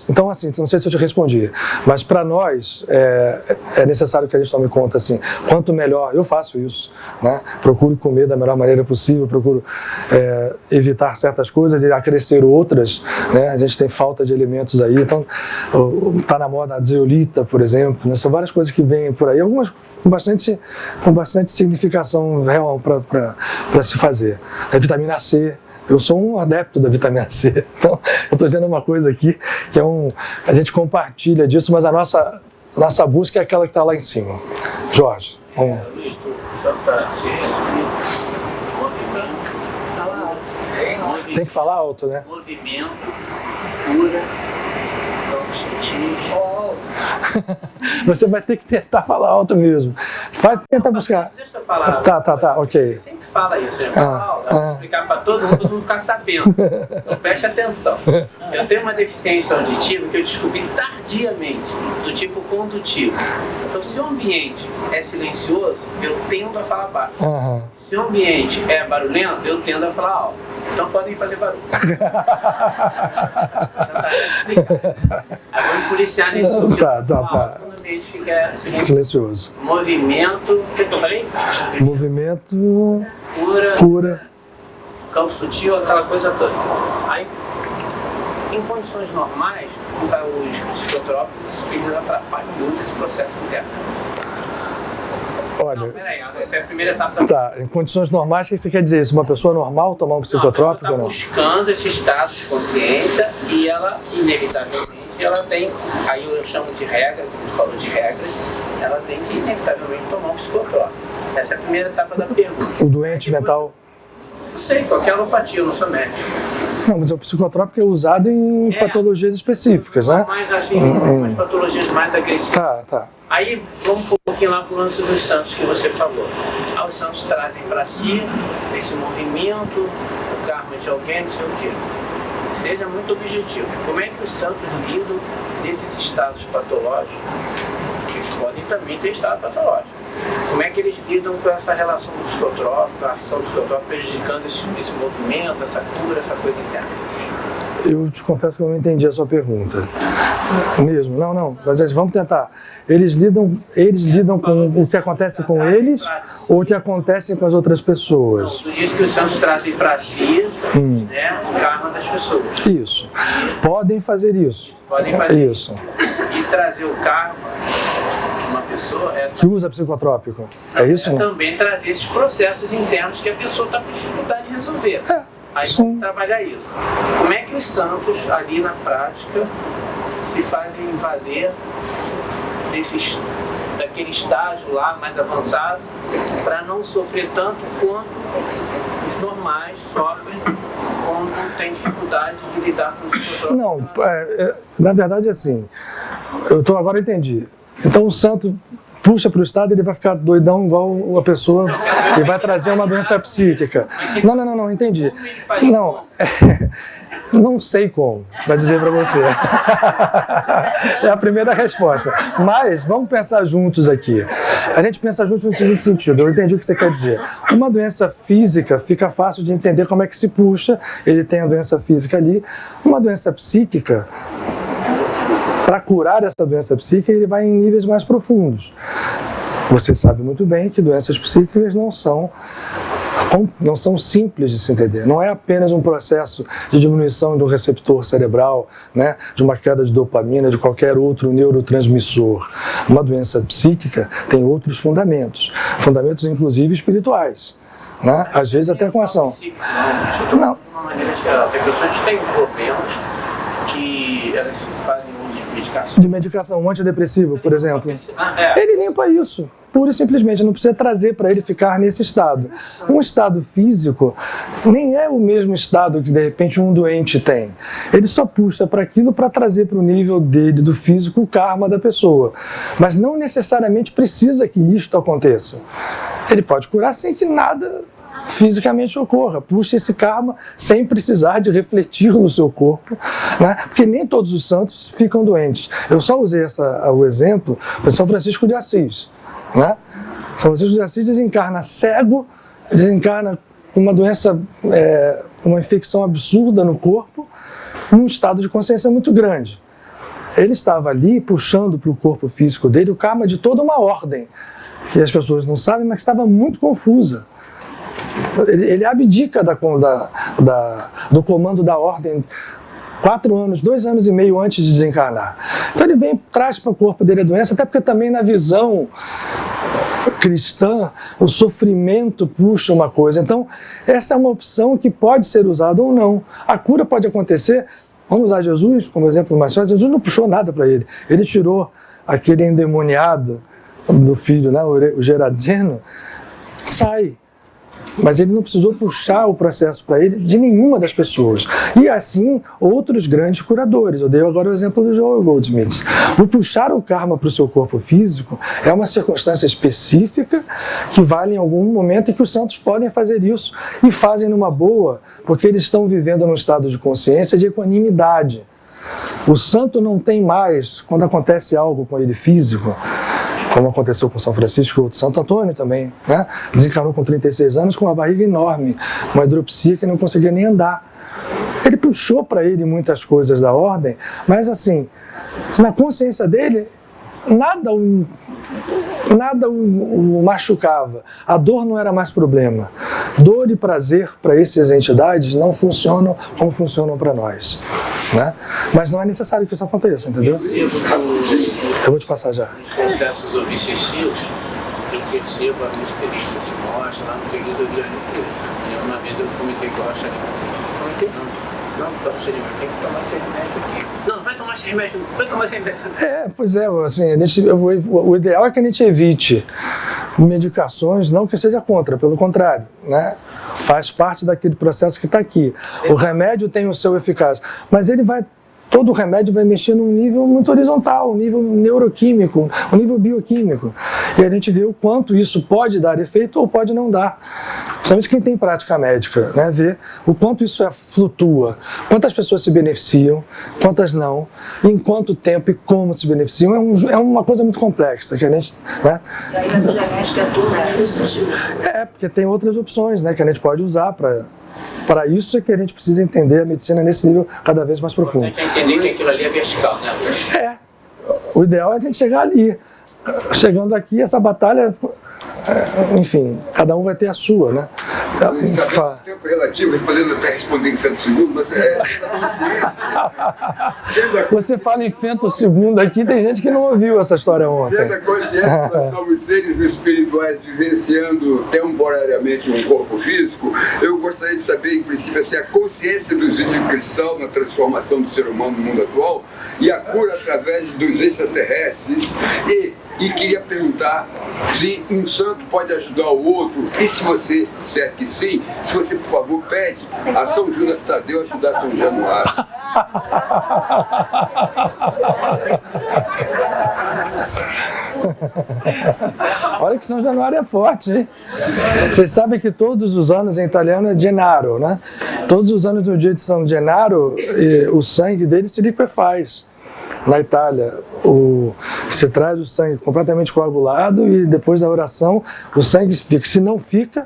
Então, assim, não sei se eu te respondi, mas para nós é necessário que a gente tome conta, assim, quanto melhor, eu faço isso, né? Procuro comer da melhor maneira possível, procuro evitar certas coisas e acrescer outras, né? A gente tem falta de alimentos aí, então está na moda a zeolita, por exemplo, né? São várias coisas que vêm por aí, algumas com bastante significação real para se fazer. A vitamina C, eu sou um adepto da vitamina C, então eu estou dizendo uma coisa aqui que a gente compartilha disso, mas a nossa busca é aquela que está lá em cima. Jorge, vamos. Tem que falar alto, né? Movimento, cura, Você vai ter que tentar falar alto mesmo. Tenta buscar. Deixa eu falar. Tá, ok. Você sempre fala isso, eu vou explicar para todo mundo ficar sabendo. Então preste atenção. Eu tenho uma deficiência auditiva que eu descobri tardiamente, do tipo condutivo. Então se o ambiente é silencioso, eu tendo a falar baixo. Se o ambiente é barulhento, eu tendo a falar alto. Então podem fazer barulho. Agora policiar nesse sentido. Tá. Ele fica silencioso. Movimento, o que eu falei? Movimento, cura, campo sutil, aquela coisa toda. Aí, em condições normais, os psicotrópicos, eles atrapalham muito esse processo interno. Olha, não, peraí, essa é a primeira etapa. Tá, em condições normais, o que você quer dizer isso? Uma pessoa normal tomar um psicotrópico ou não? Ela está buscando esse estado de consciência e ela, inevitavelmente, ela tem, aí eu chamo de regra, que falou de regras, ela tem que, inevitavelmente, tomar um psicotrópico. Essa é a primeira etapa da pergunta. O doente mental? Não sei, qualquer alopatia, eu não sou médico. Não, mas o psicotrópico é usado em patologias específicas, né? Mas assim, umas patologias mais agressivas. Tá. Aí, vamos um pouquinho lá para o lance dos santos que você falou. Os santos trazem para si esse movimento, o karma de alguém, não sei o quê. Seja muito objetivo. Como é que os santos lidam desses estados patológicos? Eles podem também ter estado patológico. Como é que eles lidam com essa relação do psicotrópico, a ação do psicotrópico prejudicando esse movimento, essa cura, essa coisa interna? Eu te confesso que eu não entendi a sua pergunta. Mesmo? Não. Mas vamos tentar. Eles lidam com o que acontece com eles ou o que acontece com as outras pessoas? Não, tu diz que os santos trazem para si né, o karma das pessoas. Isso. Podem fazer isso. Podem fazer isso. E trazer o karma de uma pessoa que usa psicotrópico. É isso? Também trazer esses processos internos que a pessoa está com dificuldade de resolver. Aí vamos trabalhar isso. Como é que os santos ali na prática se fazem valer daquele estágio lá mais avançado para não sofrer tanto quanto os normais sofrem quando tem dificuldade de lidar com os psicotrópicos? Não, na verdade assim, agora entendi. Então o santo puxa para o estado, ele vai ficar doidão igual a pessoa e vai trazer uma doença psíquica. Não, entendi. Não sei como, para dizer para você. É a primeira resposta. Mas vamos pensar juntos aqui. A gente pensa juntos no seguinte sentido, eu entendi o que você quer dizer. Uma doença física fica fácil de entender como é que se puxa, ele tem a doença física ali. Uma doença psíquica, para curar essa doença psíquica, ele vai em níveis mais profundos. Você sabe muito bem que doenças psíquicas não são simples de se entender. Não é apenas um processo de diminuição de um receptor cerebral, né, de uma queda de dopamina, de qualquer outro neurotransmissor. Uma doença psíquica tem outros fundamentos inclusive espirituais. Né? Às vezes até com ação. Não. De uma maneira geral, tem pessoas que têm problemas que elas fazem de medicação, um antidepressivo, por exemplo. Ele limpa isso, pura e simplesmente, não precisa trazer para ele ficar nesse estado. Um estado físico nem é o mesmo estado que de repente um doente tem. Ele só puxa para aquilo para trazer para o nível dele, do físico, o karma da pessoa. Mas não necessariamente precisa que isto aconteça. Ele pode curar sem que nada fisicamente ocorra, puxa esse karma sem precisar de refletir no seu corpo, né? Porque nem todos os santos ficam doentes. Eu só usei o exemplo para São Francisco de Assis, né? São Francisco de Assis desencarna cego, desencarna com uma doença, uma infecção absurda no corpo, num estado de consciência muito grande. Ele estava ali puxando para o corpo físico dele o karma de toda uma ordem, que as pessoas não sabem, mas que estava muito confusa. Ele abdica do comando da ordem 2 anos e meio antes de desencarnar. Então ele traz para o corpo dele a doença, até porque também na visão cristã o sofrimento puxa uma coisa. Então essa é uma opção que pode ser usada ou não. A cura pode acontecer, vamos usar Jesus como exemplo mais forte. Jesus não puxou nada para ele. Ele tirou aquele endemoniado do filho, né, o Geradzeno, sai. Mas ele não precisou puxar o processo para ele de nenhuma das pessoas. E assim, outros grandes curadores. Eu dei agora o exemplo do Joel Goldsmith. O puxar o karma para o seu corpo físico é uma circunstância específica que vale em algum momento em que os santos podem fazer isso e fazem numa boa, porque eles estão vivendo num estado de consciência de equanimidade. O santo não tem mais, quando acontece algo com ele físico, como aconteceu com São Francisco ou Santo Antônio também, né? Desencarnou com 36 anos com uma barriga enorme, uma hidropsia que não conseguia nem andar. Ele puxou para ele muitas coisas da ordem, mas assim, na consciência dele, nada o machucava. A dor não era mais problema. Dor e prazer para essas entidades não funcionam como funcionam para nós, né? Mas não é necessário que isso aconteça, entendeu? Eu vou te passar já. Processos obsessivos, eu percebo a minha experiência de morte lá no período do Rio de Janeiro. Uma vez eu comentei com o Rocha, não, toma esse remédio, tem que tomar esse remédio aqui. Não, vai tomar esse remédio, vai tomar esse remédio. Pois é, assim, o ideal é que a gente evite medicações, não que seja contra, pelo contrário, né? Faz parte daquele processo que está aqui. O remédio tem o seu eficácia, mas todo remédio vai mexer num nível muito horizontal, um nível neuroquímico, um nível bioquímico. E a gente vê o quanto isso pode dar efeito ou pode não dar. Principalmente quem tem prática médica, né? Vê o quanto isso flutua, quantas pessoas se beneficiam, quantas não, em quanto tempo e como se beneficiam. É uma coisa muito complexa que a gente, né? E aí na genética é sutil. Porque tem outras opções, né, que a gente pode usar para isso é que a gente precisa entender a medicina nesse nível cada vez mais profundo. A gente entender que aquilo ali é vertical, né? O ideal é a gente chegar ali. Chegando aqui, essa batalha, enfim, cada um vai ter a sua, né? O tempo relativo, podendo até responder em femtosegundo, mas Você fala em femtosegundo aqui, tem gente que não ouviu essa história ontem. Tendo a consciência que nós somos seres espirituais vivenciando temporariamente um corpo físico, eu gostaria de saber, em princípio, se a consciência do índio cristão na transformação do ser humano no mundo atual e a cura através dos extraterrestres e queria perguntar se um santo pode ajudar o outro e se você disser que sim, se você, por favor, pede a São Judas Tadeu ajudar São Januário. Olha que São Januário é forte, hein? Vocês sabem que todos os anos em italiano é Gennaro, né? Todos os anos no dia de São Gennaro, o sangue dele se liquefaz. Na Itália, se traz o sangue completamente coagulado e depois da oração o sangue fica. Se não fica,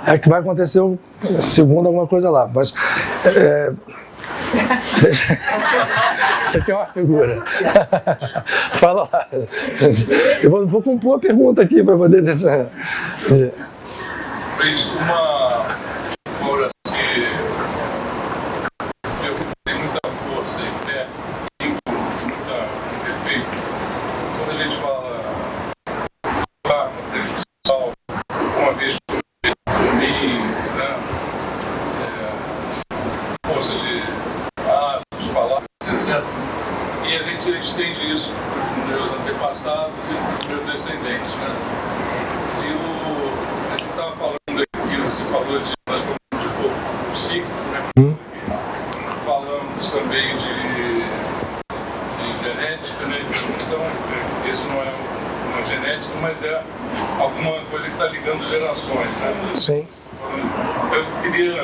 é que vai acontecer segundo alguma coisa lá. Mas isso aqui é uma figura. Fala lá. Eu vou compor uma pergunta aqui para poder dizer. Fez uma oração que tem muita força e fé. Quando a gente fala uma vez por mim, né? Força de atos, palavras, etc. E a gente estende isso para os meus antepassados e para os meus descendentes, né? A gente estava falando aqui, você falou de nós falamos de corpo psíquico, né? Falamos também de genética, né, de evolução. Isso não é uma genética, mas é alguma coisa que está ligando gerações, né? Sim. Eu queria,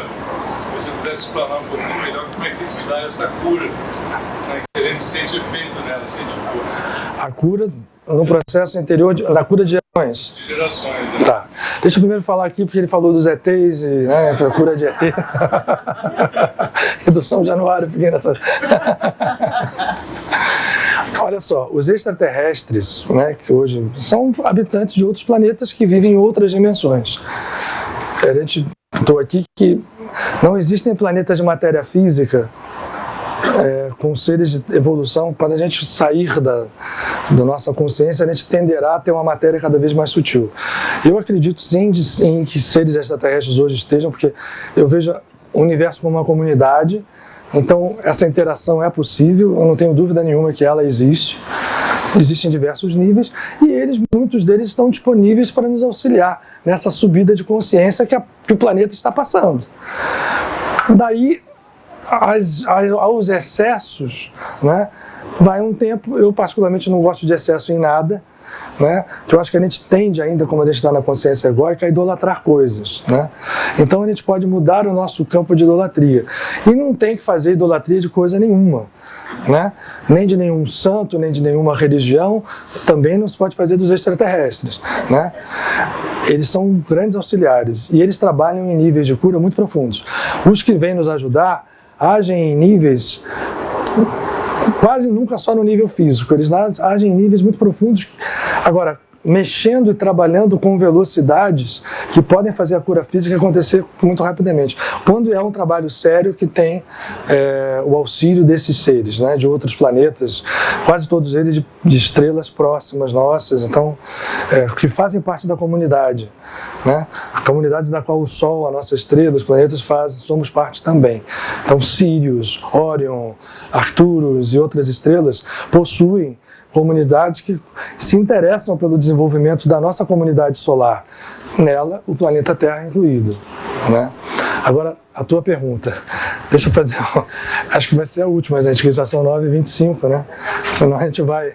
se você pudesse explanar um pouquinho melhor como é que se dá essa cura, né, que a gente sente efeito nela, sente força. A cura no processo interior, da cura de gerações. De gerações, né? Tá. Deixa eu primeiro falar aqui, porque ele falou dos ETs, e, né, a cura de ET. E do São Januário, fiquei nessa... Olha só, os extraterrestres, né, que hoje são habitantes de outros planetas que vivem em outras dimensões. Estou aqui que não existem planetas de matéria física com seres de evolução. Quando a gente sair da nossa consciência, a gente tenderá a ter uma matéria cada vez mais sutil. Eu acredito sim em que seres extraterrestres hoje estejam, porque eu vejo o universo como uma comunidade. Então, essa interação é possível, eu não tenho dúvida nenhuma que ela existe. Existem diversos níveis e muitos deles estão disponíveis para nos auxiliar nessa subida de consciência que o planeta está passando. Daí, aos excessos, né, vai um tempo. Eu particularmente não gosto de excesso em nada, né? Que eu acho que a gente tende ainda, como a gente está na consciência egóica, a idolatrar coisas, né? Então a gente pode mudar o nosso campo de idolatria e não tem que fazer idolatria de coisa nenhuma, né? Nem de nenhum santo, nem de nenhuma religião. Também não se pode fazer dos extraterrestres, né? Eles são grandes auxiliares e eles trabalham em níveis de cura muito profundos. Os que vêm nos ajudar agem em níveis quase nunca só no nível físico, eles agem em níveis muito profundos. Agora, mexendo e trabalhando com velocidades que podem fazer a cura física acontecer muito rapidamente. Quando é um trabalho sério que tem o auxílio desses seres, né, de outros planetas, quase todos eles de estrelas próximas nossas, então, que fazem parte da comunidade, né, a comunidade da qual o Sol, a nossa estrela, os planetas somos parte também. Então, Sirius, Órion, Arcturus e outras estrelas possuem comunidades que se interessam pelo desenvolvimento da nossa comunidade solar, nela o planeta Terra incluído, né? Agora, a tua pergunta, deixa eu fazer, acho que vai ser a última, gente, que já são 9h25, né? Senão a gente vai,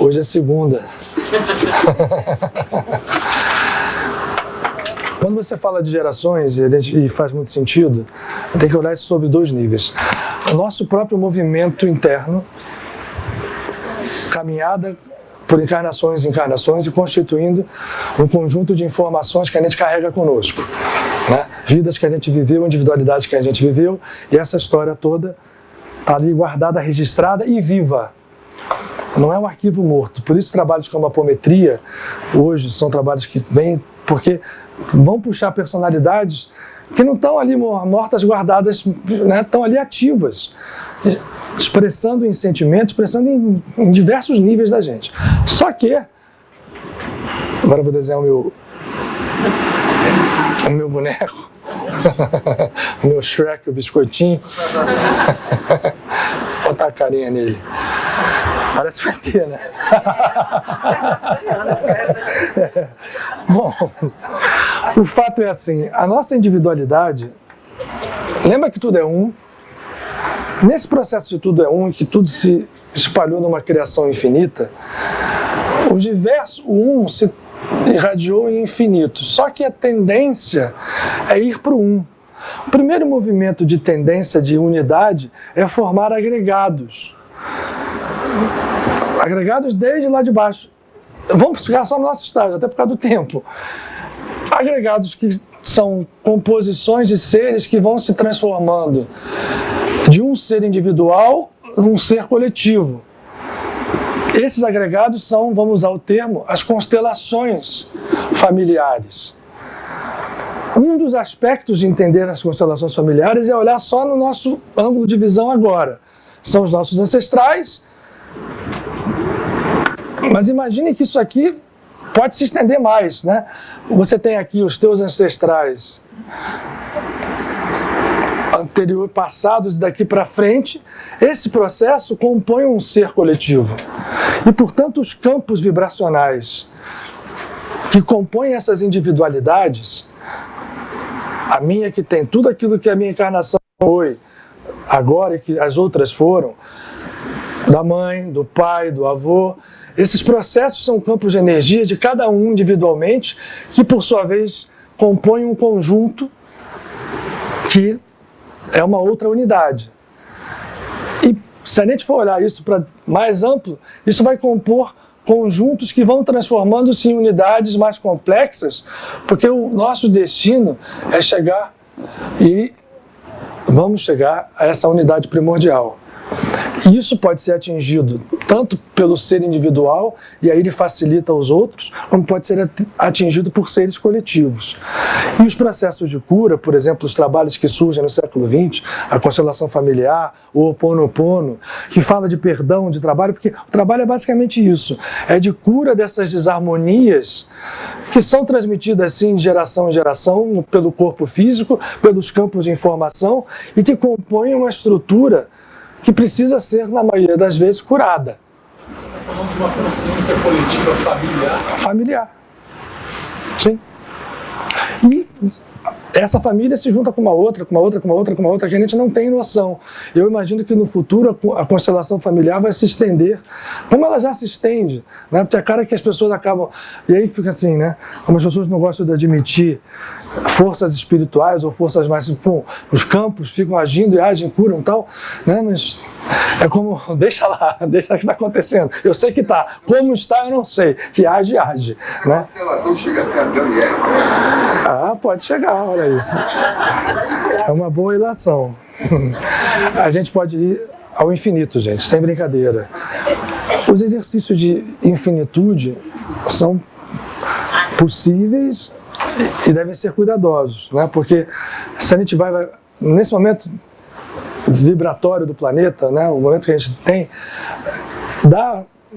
hoje é segunda. Quando você fala de gerações, e faz muito sentido, tem que olhar isso sobre 2 níveis. O nosso próprio movimento interno, caminhada por encarnações e encarnações e constituindo um conjunto de informações que a gente carrega conosco, né? Vidas que a gente viveu, individualidades que a gente viveu, e essa história toda está ali guardada, registrada e viva. Não é um arquivo morto. Por isso trabalhos como a apometria hoje são trabalhos que vêm porque vão puxar personalidades que não estão ali mortas, guardadas, né? Estão ali ativas, expressando em sentimentos, expressando em diversos níveis da gente. Só que, agora eu vou desenhar o meu boneco, o meu Shrek, o biscoitinho, vou botar a carinha nele. Parece um ET, né? Bom, o fato é assim, a nossa individualidade, lembra que tudo é um? Nesse processo de tudo é um, que tudo se espalhou numa criação infinita, o um se irradiou em infinito, só que a tendência é ir para o um. O primeiro movimento de tendência de unidade é formar agregados. Agregados desde lá de baixo. Vamos ficar só no nosso estágio, até por causa do tempo. Agregados que são composições de seres que vão se transformando de um ser individual num ser coletivo. Esses agregados são, vamos usar o termo, as constelações familiares. Um dos aspectos de entender as constelações familiares é olhar só no nosso ângulo de visão agora. São os nossos ancestrais, mas imagine que isso aqui pode se estender mais, né? Você tem aqui os teus ancestrais anterior, passados, daqui para frente. Esse processo compõe um ser coletivo. E, portanto, os campos vibracionais que compõem essas individualidades, a minha que tem tudo aquilo que a minha encarnação foi, agora e que as outras foram, da mãe, do pai, do avô, esses processos são campos de energia de cada um individualmente, que por sua vez compõem um conjunto que é uma outra unidade. E se a gente for olhar isso para mais amplo, isso vai compor conjuntos que vão transformando-se em unidades mais complexas, porque o nosso destino é chegar e vamos chegar a essa unidade primordial. Isso pode ser atingido tanto pelo ser individual, e aí ele facilita os outros, como pode ser atingido por seres coletivos. E os processos de cura, por exemplo, os trabalhos que surgem no século XX, a constelação familiar, o Ho'oponopono, que fala de perdão, de trabalho, porque o trabalho é basicamente isso, é de cura dessas desarmonias que são transmitidas assim de geração em geração, pelo corpo físico, pelos campos de informação, e que compõem uma estrutura que precisa ser, na maioria das vezes, curada. Você está falando de uma consciência coletiva familiar? Familiar. Sim. E essa família se junta com uma outra, com uma outra, com uma outra, com uma outra, que a gente não tem noção. Eu imagino que no futuro a constelação familiar vai se estender, como ela já se estende, né? Porque a cara que as pessoas acabam... E aí fica assim, né? Como as pessoas não gostam de admitir forças espirituais ou forças mais... Bom, os campos ficam agindo e agem, curam e tal, né? Mas é como... Deixa lá, deixa o que está acontecendo. Eu sei que está. Como está, eu não sei. Que age, age. Essa né? constelação chega até Adão e Eva. Ah, pode chegar, olha isso. É uma boa ilação. A gente pode ir ao infinito, gente, sem brincadeira. Os exercícios de infinitude são possíveis e devem ser cuidadosos, né? Porque se a gente vai nesse momento vibratório do planeta, né, o momento que a gente tem,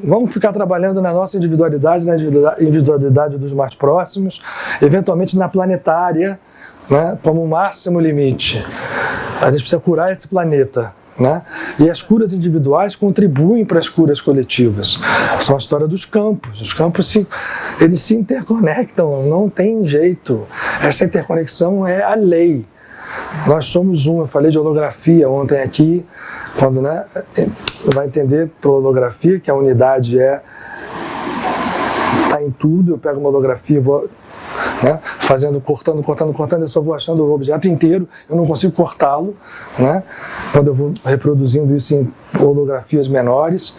vamos ficar trabalhando na nossa individualidade, na individualidade dos mais próximos, eventualmente na planetária, né, como máximo limite. A gente precisa curar esse planeta, né? E as curas individuais contribuem para as curas coletivas. São a história dos campos. Os campos eles se interconectam, não tem jeito. Essa interconexão é a lei. Nós somos um. Eu falei de holografia ontem aqui, quando, né, vai entender por holografia que a unidade está em tudo. Eu pego uma holografia e vou, né, cortando, eu só vou achando o objeto inteiro, eu não consigo cortá-lo, né, quando eu vou reproduzindo isso em holografias menores.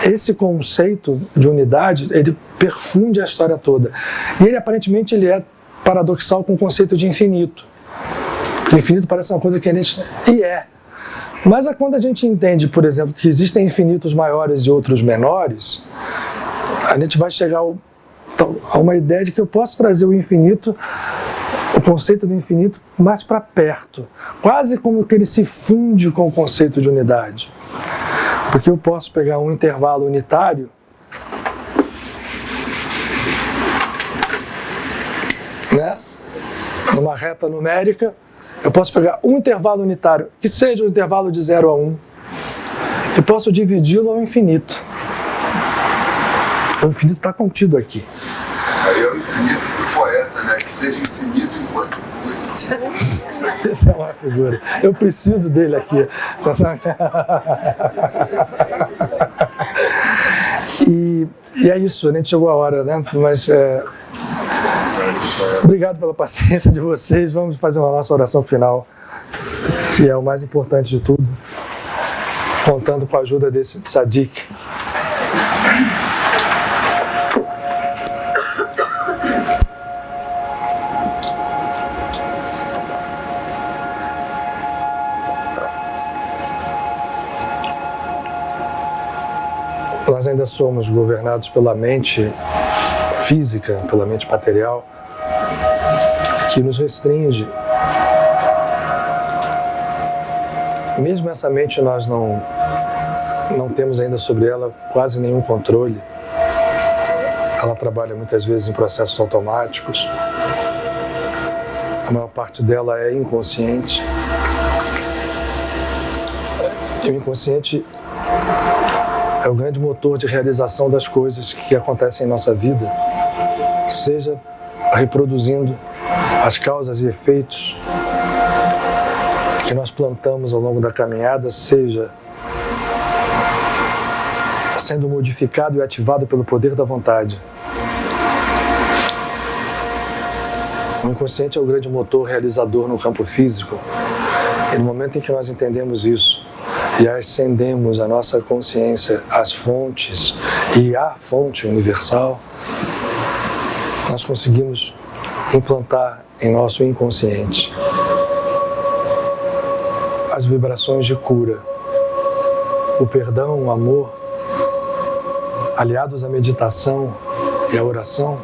Esse conceito de unidade, ele perfunde a história toda. E ele, aparentemente, ele é paradoxal com o conceito de infinito. O infinito parece uma coisa que a gente... E é. Mas quando a gente entende, por exemplo, que existem infinitos maiores e outros menores, a gente vai chegar a uma ideia de que eu posso trazer o infinito, o conceito do infinito, mais para perto. Quase como que ele se funde com o conceito de unidade. Porque eu posso pegar um intervalo unitário, né, numa reta numérica. Eu posso pegar um intervalo unitário, que seja o intervalo de 0 a 1, e posso dividi-lo ao infinito. O infinito está contido aqui. Aí é o infinito do poeta, né? Que seja infinito enquanto... Essa é uma figura. Eu preciso dele aqui. E é isso, a gente chegou a hora, né? Mas... obrigado pela paciência de vocês. Vamos fazer uma nossa oração final, que é o mais importante de tudo, contando com a ajuda desse tzadik. Nós ainda somos governados pela mente física, pela mente material, que nos restringe. Mesmo essa mente, nós não temos ainda sobre ela quase nenhum controle. Ela trabalha muitas vezes em processos automáticos. A maior parte dela é inconsciente. E o inconsciente é o grande motor de realização das coisas que acontecem em nossa vida, seja reproduzindo as causas e efeitos que nós plantamos ao longo da caminhada, seja sendo modificado e ativado pelo poder da vontade. O inconsciente é o grande motor realizador no campo físico. E no momento em que nós entendemos isso e ascendemos a nossa consciência às fontes e à fonte universal, nós conseguimos implantar em nosso inconsciente as vibrações de cura, o perdão, o amor, aliados à meditação e à oração,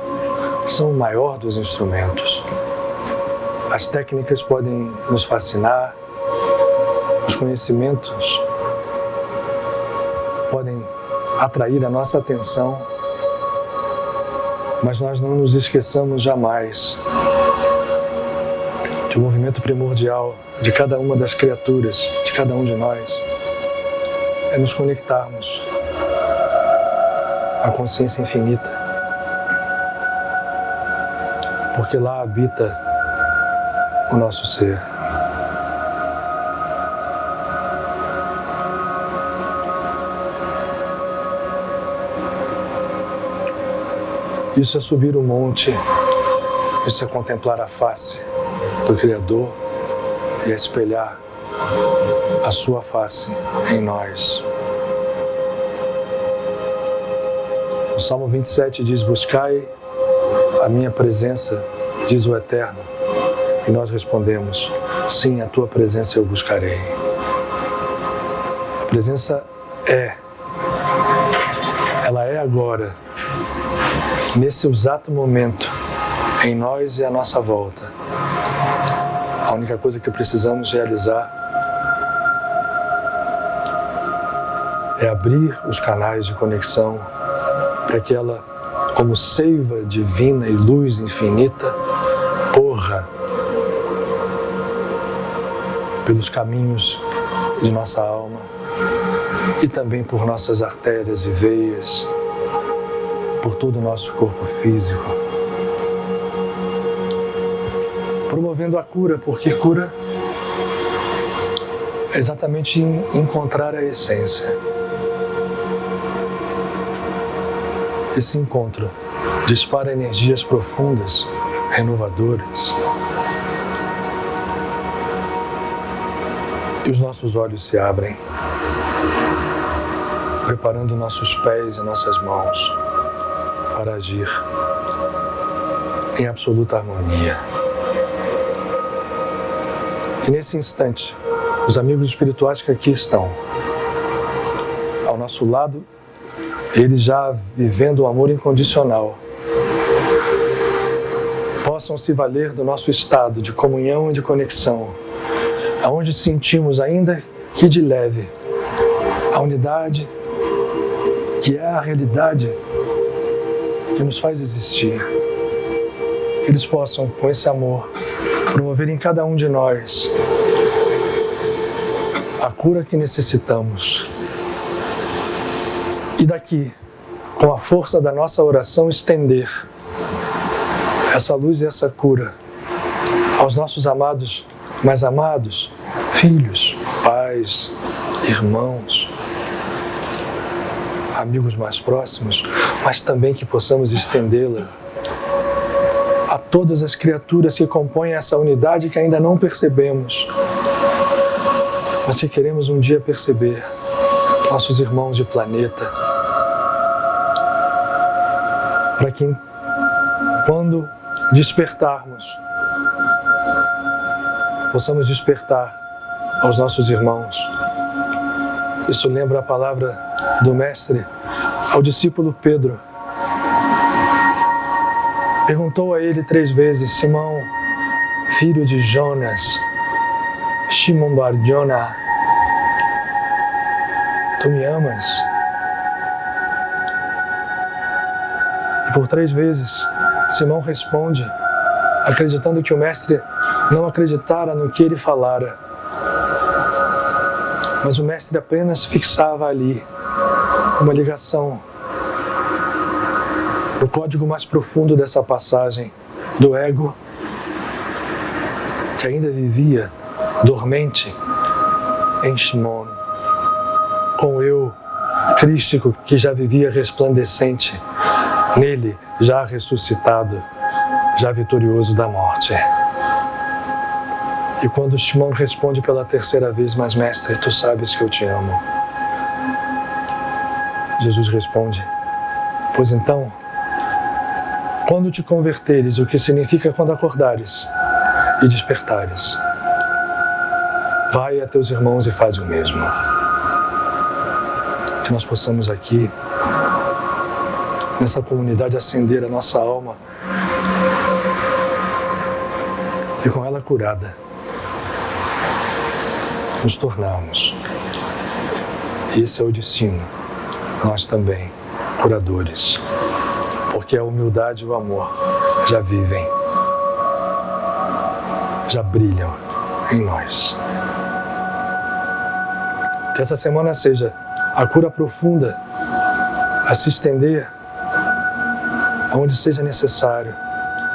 são o maior dos instrumentos. As técnicas podem nos fascinar, os conhecimentos podem atrair a nossa atenção, mas nós não nos esqueçamos jamais que o movimento primordial de cada uma das criaturas, de cada um de nós, é nos conectarmos à consciência infinita, porque lá habita o nosso ser. Isso é subir o monte, isso é contemplar a face do Criador e espelhar a sua face em nós. O Salmo 27 diz: buscai a minha presença, diz o Eterno. E nós respondemos: sim, a tua presença eu buscarei. A presença ela é agora, nesse exato momento, em nós e à nossa volta. A única coisa que precisamos realizar é abrir os canais de conexão para que ela, como seiva divina e luz infinita, corra pelos caminhos de nossa alma e também por nossas artérias e veias, por todo o nosso corpo físico, promovendo a cura, porque cura é exatamente encontrar a essência. Esse encontro dispara energias profundas, renovadoras, e os nossos olhos se abrem, preparando nossos pés e nossas mãos para agir em absoluta harmonia. E nesse instante, os amigos espirituais que aqui estão, ao nosso lado, eles já vivendo o amor incondicional, possam se valer do nosso estado de comunhão e de conexão, aonde sentimos, ainda que de leve, a unidade que é a realidade que nos faz existir. Que eles possam, com esse amor, promover em cada um de nós a cura que necessitamos. E daqui, com a força da nossa oração, estender essa luz e essa cura aos nossos amados, mais amados, filhos, pais, irmãos, amigos mais próximos, mas também que possamos estendê-la a todas as criaturas que compõem essa unidade que ainda não percebemos, mas que queremos um dia perceber, nossos irmãos de planeta, para que quando despertarmos, possamos despertar aos nossos irmãos. Isso lembra a palavra do Mestre ao discípulo Pedro. Perguntou a ele 3 vezes: Simão, filho de Jonas, Shimon Bar Jonah, tu me amas? E por 3 vezes, Simão responde, acreditando que o Mestre não acreditara no que ele falara. Mas o Mestre apenas fixava ali uma ligação do código mais profundo dessa passagem, do ego, que ainda vivia dormente em Shimon, com o eu crístico que já vivia resplandecente nele, já ressuscitado, já vitorioso da morte. E quando Shimon responde pela 3ª vez: mas Mestre, tu sabes que eu te amo, Jesus responde: pois então, quando te converteres, o que significa quando acordares e despertares, vai a teus irmãos e faz o mesmo. Que nós possamos aqui, nessa comunidade, acender a nossa alma e com ela curada, nos tornarmos. Esse é o destino, nós também, curadores, porque a humildade e o amor já vivem, já brilham em nós. Que essa semana seja a cura profunda a se estender aonde seja necessário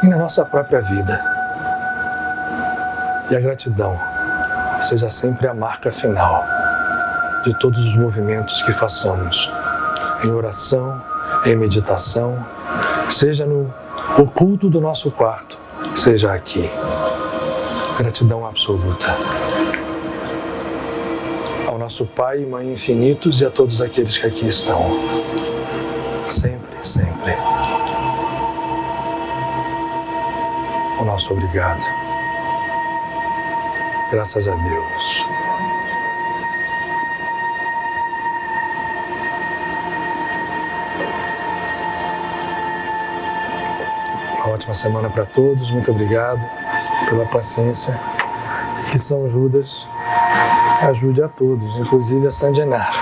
e na nossa própria vida. E a gratidão seja sempre a marca final de todos os movimentos que façamos, em oração, em meditação, seja no oculto do nosso quarto, seja aqui. Gratidão absoluta ao nosso Pai e Mãe infinitos e a todos aqueles que aqui estão. Sempre, sempre. O nosso obrigado. Graças a Deus. ótima semana para todos. Muito obrigado pela paciência. Que São Judas ajude a todos, inclusive a San Gennaro.